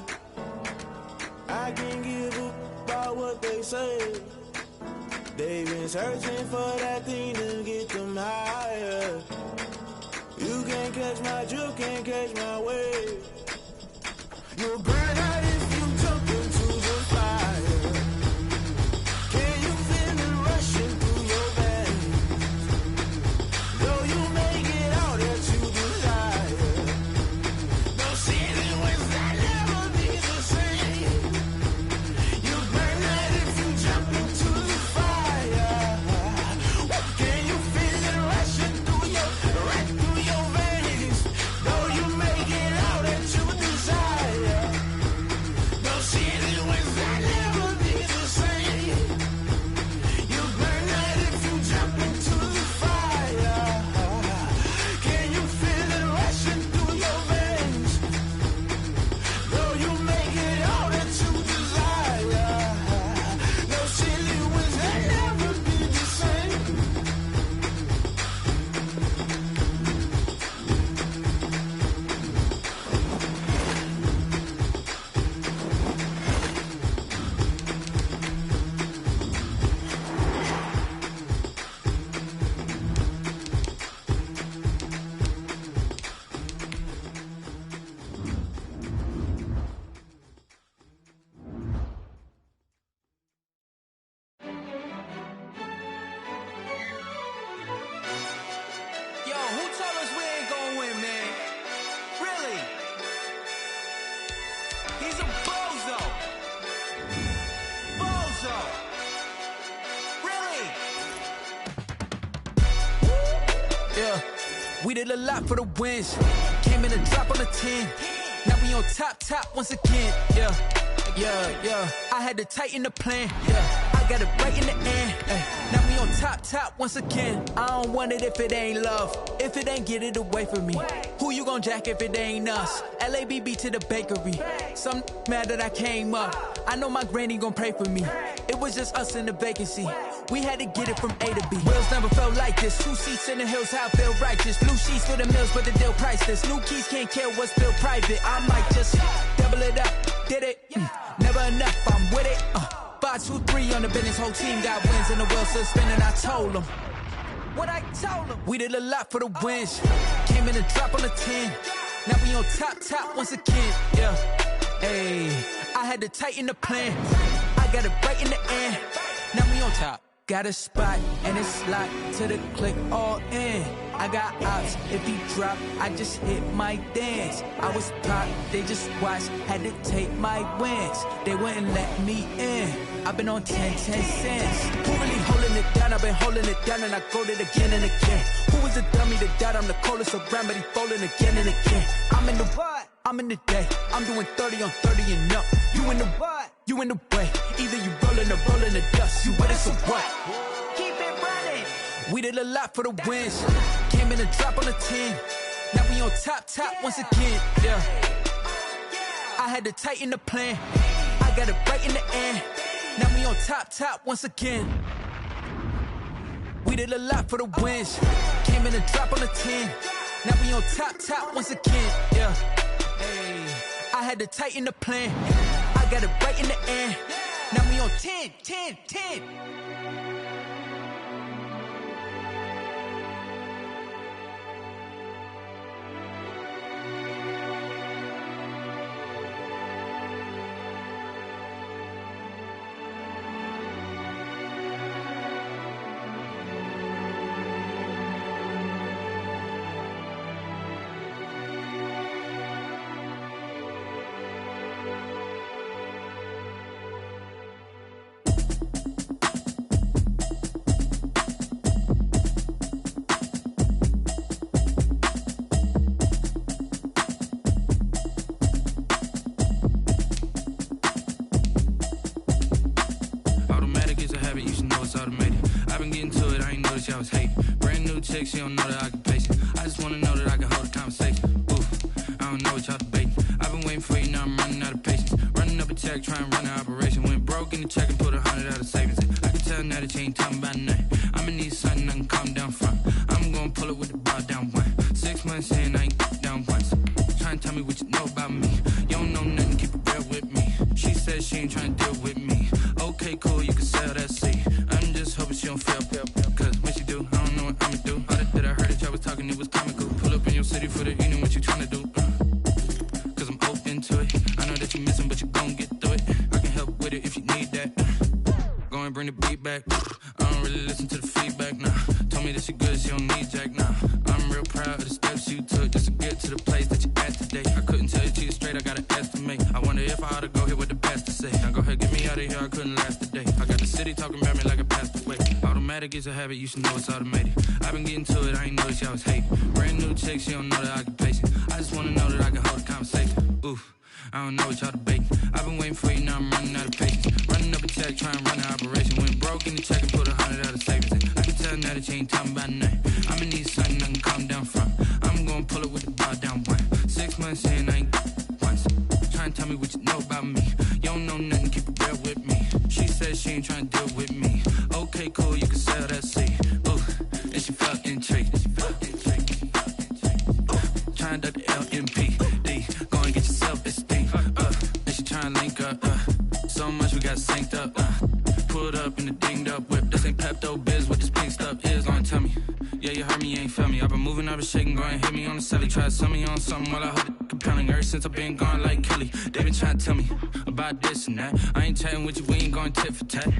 I can't give up about what they say. They've been searching for that thing to get them higher. You can't catch my drift, can't catch my wave. You'll burn out if you jump into the fire. Can you feel it rushing through your veins? Though you make it out that you desire. No ceiling was that never be the same. You burn out if you jump into the fire. Can you feel it rushing through your veins? Though you make it out that you desire. We did a lot for the wins. Came in a drop on a 10. Now we on top once again. Yeah. I had to tighten the plan. Yeah. I got it right in the end. Now we on top once again. I don't want it if it ain't love. If it ain't, get it away from me. Who you gon' jack if it ain't us? LABB to the bakery. Some mad that I came up. I know my granny gon' pray for me. It was just us in the vacancy. We had to get it from A to B. Wheels never felt like this. 2 seats in the hills, how I feel righteous. Blue sheets for the mills, but the deal priceless. New keys can't care what's built private. I might just double it up. Did it? Never enough, I'm with it. 5, 2, 3 on the business. Whole team got wins and the wheels still spinning. I told them what I told them. We did a lot for the wins. Came in a drop on the 10. Now we on top once again. Yeah. Hey, I had to tighten the plan. I got it right in the end. Now we on top. Got a spot and it's locked to the click all in. I got ops, if he drop, I just hit my dance. I was pop, they just watched, had to take my wins. They wouldn't let me in. I've been on 10 cents. Who really holding it down? I've been holding it down and I go it again and again. Who was the dummy that died? I'm the coldest around, but he falling again and again. I'm in the what? I'm in the day. I'm doing 30 on 30 and up. You in the what? You in the way. Either you rolling or rolling the dust. You with it, so what? Keep it running. We did a lot for the wins. Came in a drop on a 10. Now we on top once again. Yeah. I had to tighten the plan. I got it right in the end. Now we on top once again. We did a lot for the wins. Came in a drop on a 10. Now we on top once again. Yeah. Hey, I had to tighten the plan. I got it right in the end. Now we on 10. I was hating. Brand new chick, she don't know the occupation. I just wanna know that I can hold a conversation. Oof, I don't know what y'all debating. I've been waiting for you, now I'm running out of patience. Running up a check, trying to run an operation. Went broke in the check and put 100 out of savings. I can tell now that you ain't talking about nothing. I'ma need something I can calm down from. I'm gonna pull it with the bar down one. 6 months in, I ain't down once. Trying to tell me what you know about me. You don't know nothing, keep it real with me. She said she ain't trying to deal with me. Okay, cool, you can sell that seat. I'm just hoping she don't fail. Cause when she do, I don't know what I'ma do. All that I heard that y'all was talking, it was comical. Pull up in your city for the evening, what you trying to do? Cause I'm open to it. I know that you missing, but you gon' get through it. I can help with it if you need that. Go and bring the beat back. I don't really listen to the feedback, nah. Told me that she good, she don't need Jack, nah. I'm real proud of the steps you took just to get to the place that you at today. I couldn't tell you to you straight, I gotta estimate. I wonder if I ought to go here with the best to say. Now go ahead, get me out of here, I couldn't last today. I got the city talking about me like I passed away. Automatic is a habit, you should know it's automated. I've been getting to it, I ain't noticed y'all was hating. Brand new chick, she don't know the occupation. I just wanna know that I can hold a conversation. Oof, I don't know what y'all debating. I've been waiting for you, now I'm running out of patience. Running up a check, trying to run an operation. Went broke in the check and put 100 out of savings. I can tell now that you ain't talking about nothing. I'ma need something I can calm down from. I'm gonna pull it with the bar down one. 6 months in, I ain't once. Trying to tell me what you know about me. You don't know nothing, keep it real with me. She said she ain't trying to deal with me. Okay, cool, you can sell that seat. Ooh, and she felt intrigued. Trying to duck the LMPD. Go and get your self-esteem. And she trying to link up. So much we got synced up. Pulled up in the dinged up whip. This ain't Pepto-Biz, what this pink stuff is. Gonna tell me. Yeah, you heard me, you ain't felt me. I've been moving, I've been shaking, go and hit me on the celly. Try to sell me on something while I hold it compelling. Ever since I've been gone like Kelly. They been trying to tell me about this and that. I ain't chatting with you, we ain't going tit for tat.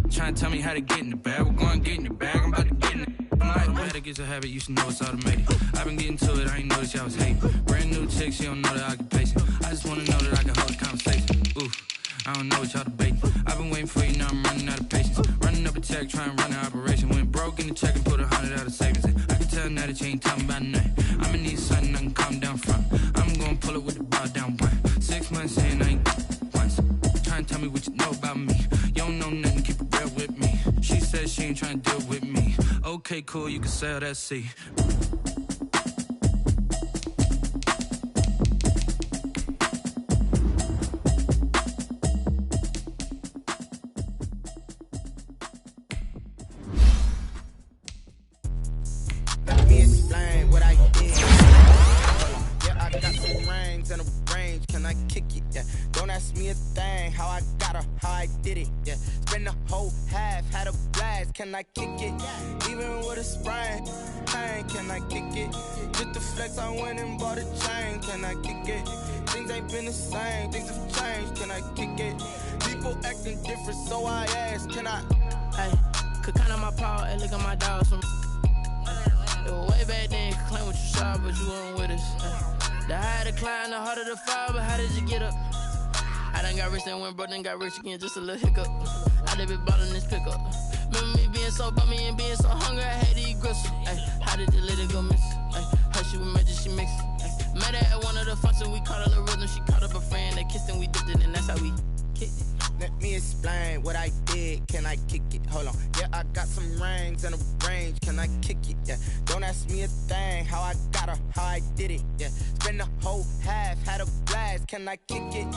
Trying to tell me how to get in the bag. We're going to get in the bag, I'm about to get in it. Automatic is a habit, you should know it's automated. I've been getting to it, I ain't noticed y'all was hating. Brand new chick, she don't know the occupation. I just wanna know that I can hold a conversation. Oof, I don't know what y'all debating. I've been waiting for you, now I'm running out of patience. Running up a check, trying to run an operation. Went broke in the check and put 100 out of savings. I can tell tell now that you ain't talking about nothing. I'ma need something I can calm down from. I'm gonna pull it with the bar down one. 6 months in, I ain't once. Trying to tell me what you know about me. You don't know nothing, keep it real with me. She said she ain't trying to deal with me. Okay, cool, you can sell that seat. Can I kick it? Even with a sprain, pain, can I kick it? Just the flex, I went and bought a chain. Can I kick it? Things ain't been the same, things have changed. Can I kick it? People acting different, so I asked, can I? Hey, could count on my power, hey, look at my dogs from. It was way back then, could claim what you saw, but you weren't with us. The higher the climb, the harder the fall, but how did you get up? I done got rich and went broke, then got rich again, just a little hiccup. I done been ballin' this pickup. Remember me being so bummy and being so hungry, I had to eat gristle. Ay, how did the lady go miss? Ay, her she was magic, she mixed. Ay, met her at one of the functions, we caught her the rhythm. She caught up a friend, they kissed and we dipped it, and that's how we kicked it. Let me explain what I did. Can I kick it? Hold on. Yeah, I got some rings and a range. Can I kick it? Yeah. Don't ask me a thing. How I got her, how I did it. Yeah. Spend the whole half, had a blast. Can I kick it?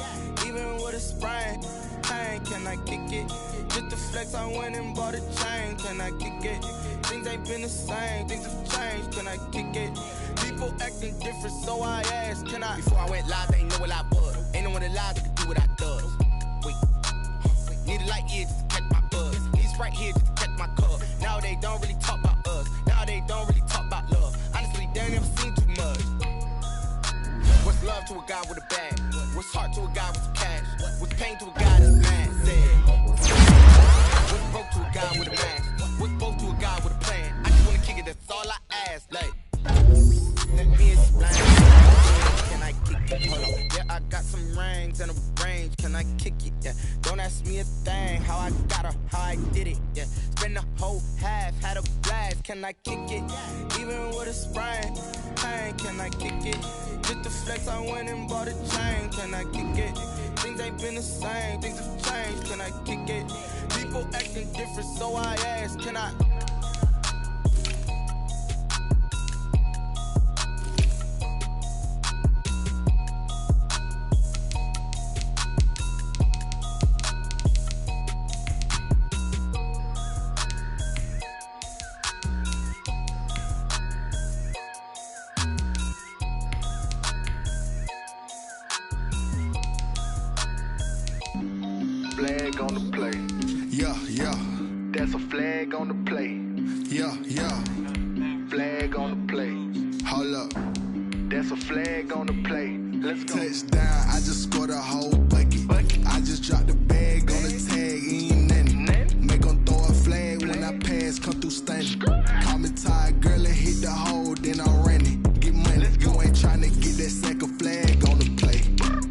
Even with a sprain, pain. Can I kick it? Just the flex, I went and bought a chain. Can I kick it? Things ain't been the same. Things have changed. Can I kick it? People acting different, so I asked, can I? Before I went live, they ain't know what I was. Ain't no one alive that could do what I does. Wait. Need a light here just to catch my buzz. He's right here just to catch my cup. Now they don't really talk about us. Now they don't really talk about love. Honestly, they ain't never seen too much. What's love to a guy with a bag? What's heart to a guy with some cash? What's pain to a guy that's mad? What's broke to a guy with a mask? What's both to a guy with a plan? I just wanna kick it, that's all I ask. Like, let me explain. Can I kick it? Hold on. Yeah, I got some rings and a range. Can I kick it? Yeah. Don't ask me a thing. How I got her, how I did it. Yeah. Spend the whole half, had a blast. Can I kick it? Even with a sprain, pain. Can I kick it? Just the flex, I went and bought a chain. Can I kick it? Things ain't been the same. Things have changed. Can I kick it? People acting different, so I asked, can I? Flag on the play. Yeah, yeah. That's a flag on the play. Yeah, yeah. Flag on the play. Hold up. That's a flag on the play. Let's go. Touchdown, I just scored a whole bucket. I just dropped the bag on the tag, ain't nothing. Make them throw a flag when I pass, come through stunning. Call me tired, girl, and hit the hole, then I'm running. Get money, you ain't trying to get that second flag on the play.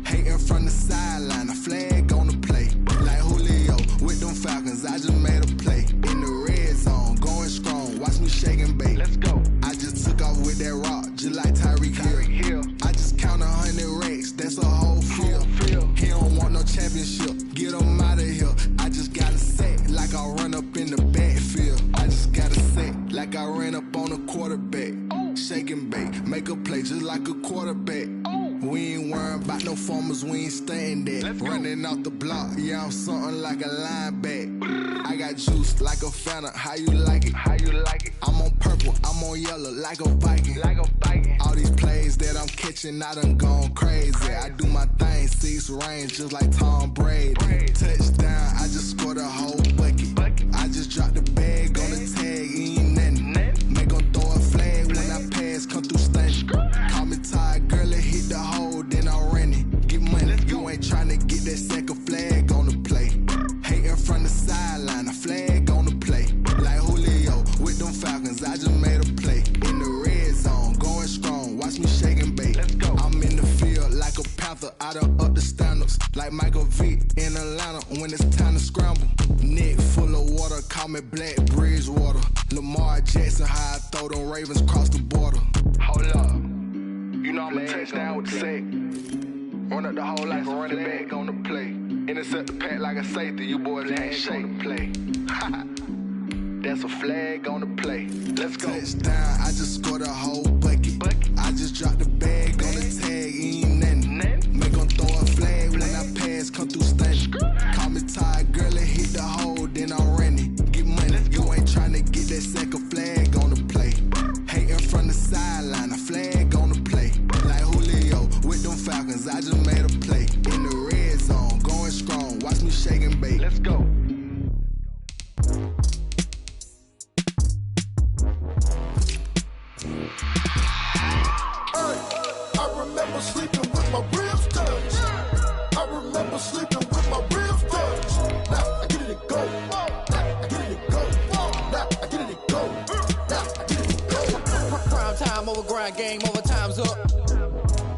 Hating from the sideline, a flag on the play. Like Julio with them Falcons, I just made a play. In the red zone, going strong, watch me shake and bake. Let's go. I just took off with that rock, just like Tyreek Hill. I just count 100 racks, that's a whole field. He don't want no championship, get him out of here. I just gotta say, like I run up in the backfield. I just gotta say, like I ran up on a quarterback. Shake and bake, make a play just like a quarterback. We ain't worrying about no formers, we ain't staying there. Running out the block, yeah, I'm something like a lineback. I got juice like a Fanta, how you like it? How you like it? I'm on purple, I'm on yellow, like a Viking. Like a Viking. All these plays that I'm catching, I done gone crazy. I do my thing, 6 range, just like Tom Brady. Touchdown, I just scored a whole bucket. I just dropped the bag on the tag, ain't nothing. Make them throw a flag when I pass, come through stunning. Call me tired, girl, and hit the hole, then I'm running. Get money, you ain't tryna get that second flag on the play. Hating from the sideline, a flag on the play. Like Julio with them Falcons, I just made a play. In the red zone, going strong, watch me shake and bake. I'm in the field like a Panther, I done up the standards. Like Michael Vick in Atlanta when it's time to scramble. Neck full of water, call me Black Bridgewater. Lamar Jackson, how I throw them Ravens across the border. Hold up. You know I'm a touchdown with the sack. Run up the hole like a running back on the play. Intercept the pack like a safety. You boys ain't shake the play. That's a flag on the play. Let's go. Touchdown, I just scored a whole bucket. I just dropped the bag on the tag, ain't nothing. Make them throw a flag when I pass, come through stunning. Call me tired, girl, and hit the hole, then I'm running. Get money, you ain't tryna get that second flag on the play. Hating from the sideline, a flag on the play. Like Julio with them Falcons, I just made a play. In the red zone, going strong, watch me shake and bake. Let's go. I remember sleeping with my ribs touched. I remember sleeping with my ribs touched. Now I get it to go. Now I get it to go. Now I get it to go. Now I get it to go. Prime time over grind, game over, time's up.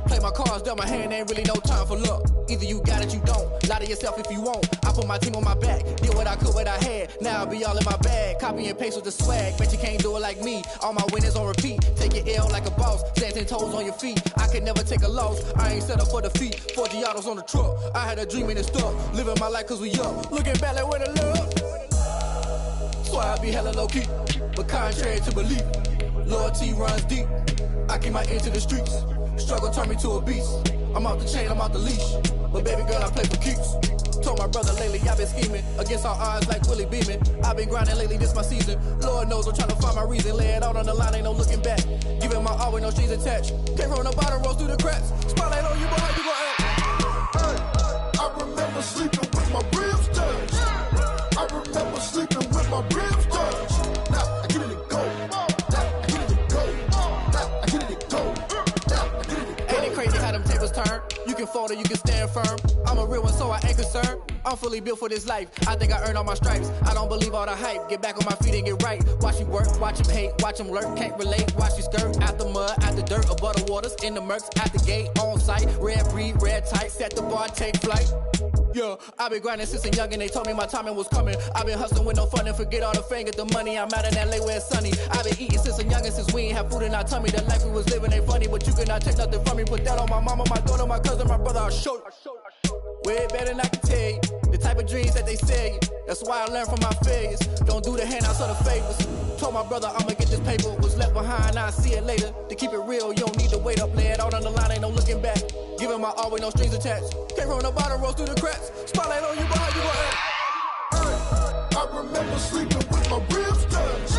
Play my cards, dealt my hand, ain't really no time for luck. Either you got it, you don't. Lie to yourself if you won't. I put my team on my back, did what I could, what I had. Now I'll be all in my bag. Copy and paste with the swag. Bet you can't do it like me. All my winners on repeat. Take your L like a boss. Stand 10 toes on your feet. I can never take a loss. I ain't set up for defeat. 40 autos on the truck. I had a dream and it stuck. Living my life cause we young. Looking back like where the love. Swear I be hella low key. But contrary to belief, loyalty runs deep. I keep my ear to the streets. Struggle turned me to a beast. I'm off the chain, I'm off the leash. But baby girl, I play for keeps. Told my brother lately, I've been scheming. Against all odds like Willie Beeman. I've been grinding lately, this my season. Lord knows I'm trying to find my reason. Lay it out on the line, ain't no looking back. Giving my all with no strings attached. Came from the bottom, rose through the cracks. Spotlight on you, boy, how you gon' act? I remember sleeping with my ribs touched. I remember sleeping with my ribs touched. Now I get it to go. Now I get it to go. Now I get it to go. Now I get it to go. Ain't it crazy how them tables turn? You can fold or you can stand firm. I'm a real one, so I ain't concerned. I'm fully built for this life. I think I earned all my stripes. I don't believe all the hype. Get back on my feet and get right. Watch you work, watch him hate, watch him lurk. Can't relate, watch you skirt. Out the mud, out the dirt, above the waters, in the murks, at the gate, on site. Red breed, red tight, set the bar, take flight. Yeah, I've been grinding since a youngin'. They told me my timing was coming. I've been hustling with no fun and forget all the fame, get the money. I'm out in LA where it's sunny. I've been eating since a youngin', since we ain't have food in our tummy. The life we was living ain't funny, but you cannot take nothing from me. Put that on my mama, my daughter, my cousin, my brother. I'll show you. Way better than I can tell you. The type of dreams that they sell you. That's why I learned from my failures. Don't do the handouts or the favors. Told my brother I'ma get this paper. Was left behind, I'll see it later. To keep it real, you don't need to wait up. Lay it out on the line, ain't no looking back. Giving my all with no strings attached. Came from the bottom, rose through the cracks. Spotlight on you, boy, how you gon' act? I remember sleeping with my ribs touched.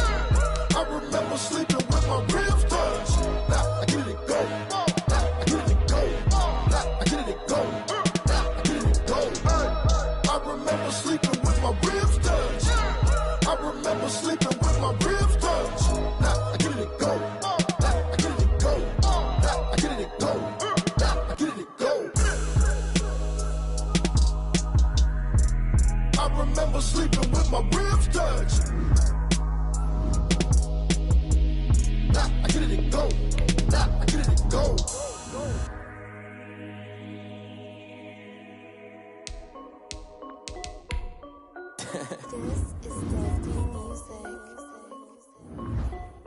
I remember sleeping with my ribs touched. Now I get it to go. Now I get it to go. Now I get it to go. Now I get it to go. I remember sleeping with my ribs touched. I remember sleeping with my ribs touched. Now I get it to go. Now I get it to go. Now I get it to go. Now I get it to go. I remember sleeping with my ribs touched. Now I get it to go. Now I get it to go.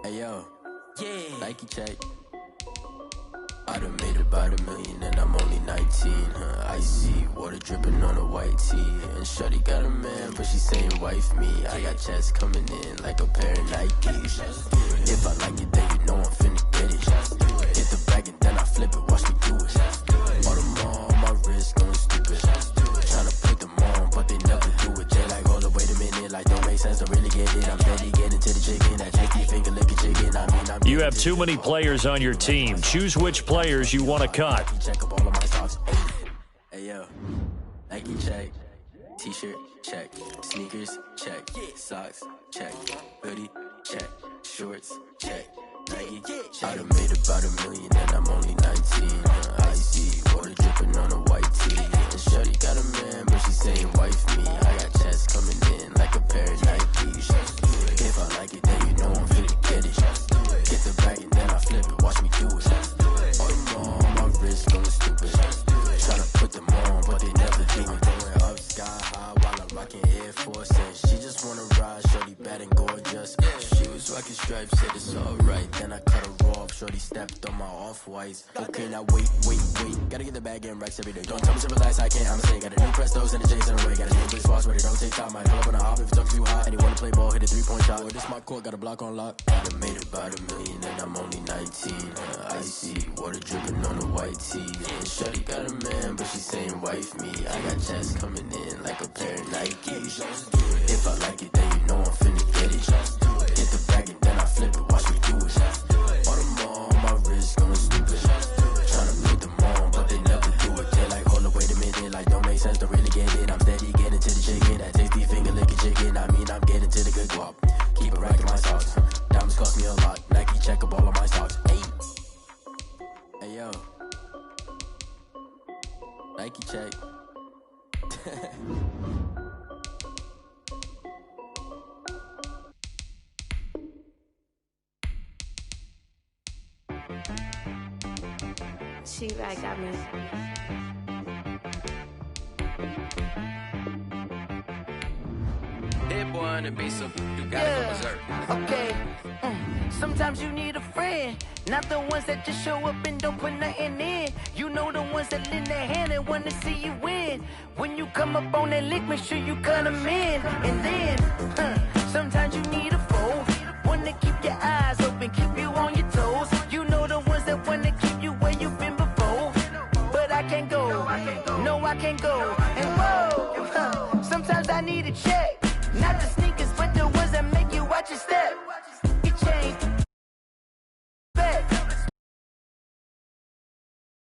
Hey yo, yeah, Nike check. I done made about $1 million and I'm only 19. Icy water dripping on a white tee. And shorty got a man, but she saying wife me. I got checks coming in like a pair of Nikes. If I like it, then you know I'm finna get it. Hit the bag and then I flip it, watch me do it. All them on my wrist going stupid. Tryna put them on, but they never do it. They like, hold up, wait a minute, like don't make sense to really get it. I'm steady getting to the chicken, that checky finger licking chicken. I mean, you have too many players on your team. Choose which players you want to cut. Check up all of my socks. Hey yo, Nike check, t-shirt check, sneakers check, socks check, hoodie check, shorts check, Nike. I done made about $1 million and I'm only 19. Icy water dripping on a white tee. And shorty got a man, but she saying wife me. I got checks coming in like a pair of Nikes. If I like it, then you know I'm finna get it. Get the bag and then I flip it, watch me do it. All them on my wrist going stupid. Tryna put them on, but they never do it. Going up sky high while I'm rocking Air Force. And she just wanna ride, shorty bad and gorgeous. She was stripes, said it's alright. Then I cut her off, shorty stepped on my off-whites. Okay, now wait. Gotta get the bag and racks every day. Don't tell me to relax, I can't, I'ma say. Got a new Prestos and a J's in the way. Got a new place boss ready, don't take time. Might pull up on a hop if it's too hot. And he wanna play ball, hit a 3-point shot. Boy, this my court, got a block on lock. I done made about $1 million and I'm only 19. Icy, water dripping on the white tee. And shorty got a man, but she saying wife me. I got checks coming in like a pair of Nikes. If I like it, then you know I'm finna get it. Hit the bag and then I flip it, watch me do it. All them on my wrist going stupid. Tryna put them on, but they never do it. They're like, hold up, wait a minute, like don't make sense to really get it. I'm steady getting to the chicken, that tasty finger licking chicken. I mean, I'm getting to the good guap. Keep it racking my socks. Diamonds cost me a lot. Nike check up all of my stocks. Hey yo, Nike check. She like got me. Dead boy on the beat, so you gotta go berserk. Okay. Sometimes you need a friend, not the ones that just show up and don't put nothing in. You know the ones that lend their hand and wanna see you win. When you come up on that lick, make sure you cut them in. And then, sometimes you need a foe, one to keep your eyes open, keep you on your toes. You know the ones that wanna keep you where you've been before. But I can't go, no I can't go. And whoa, sometimes I need a check, not to sneak.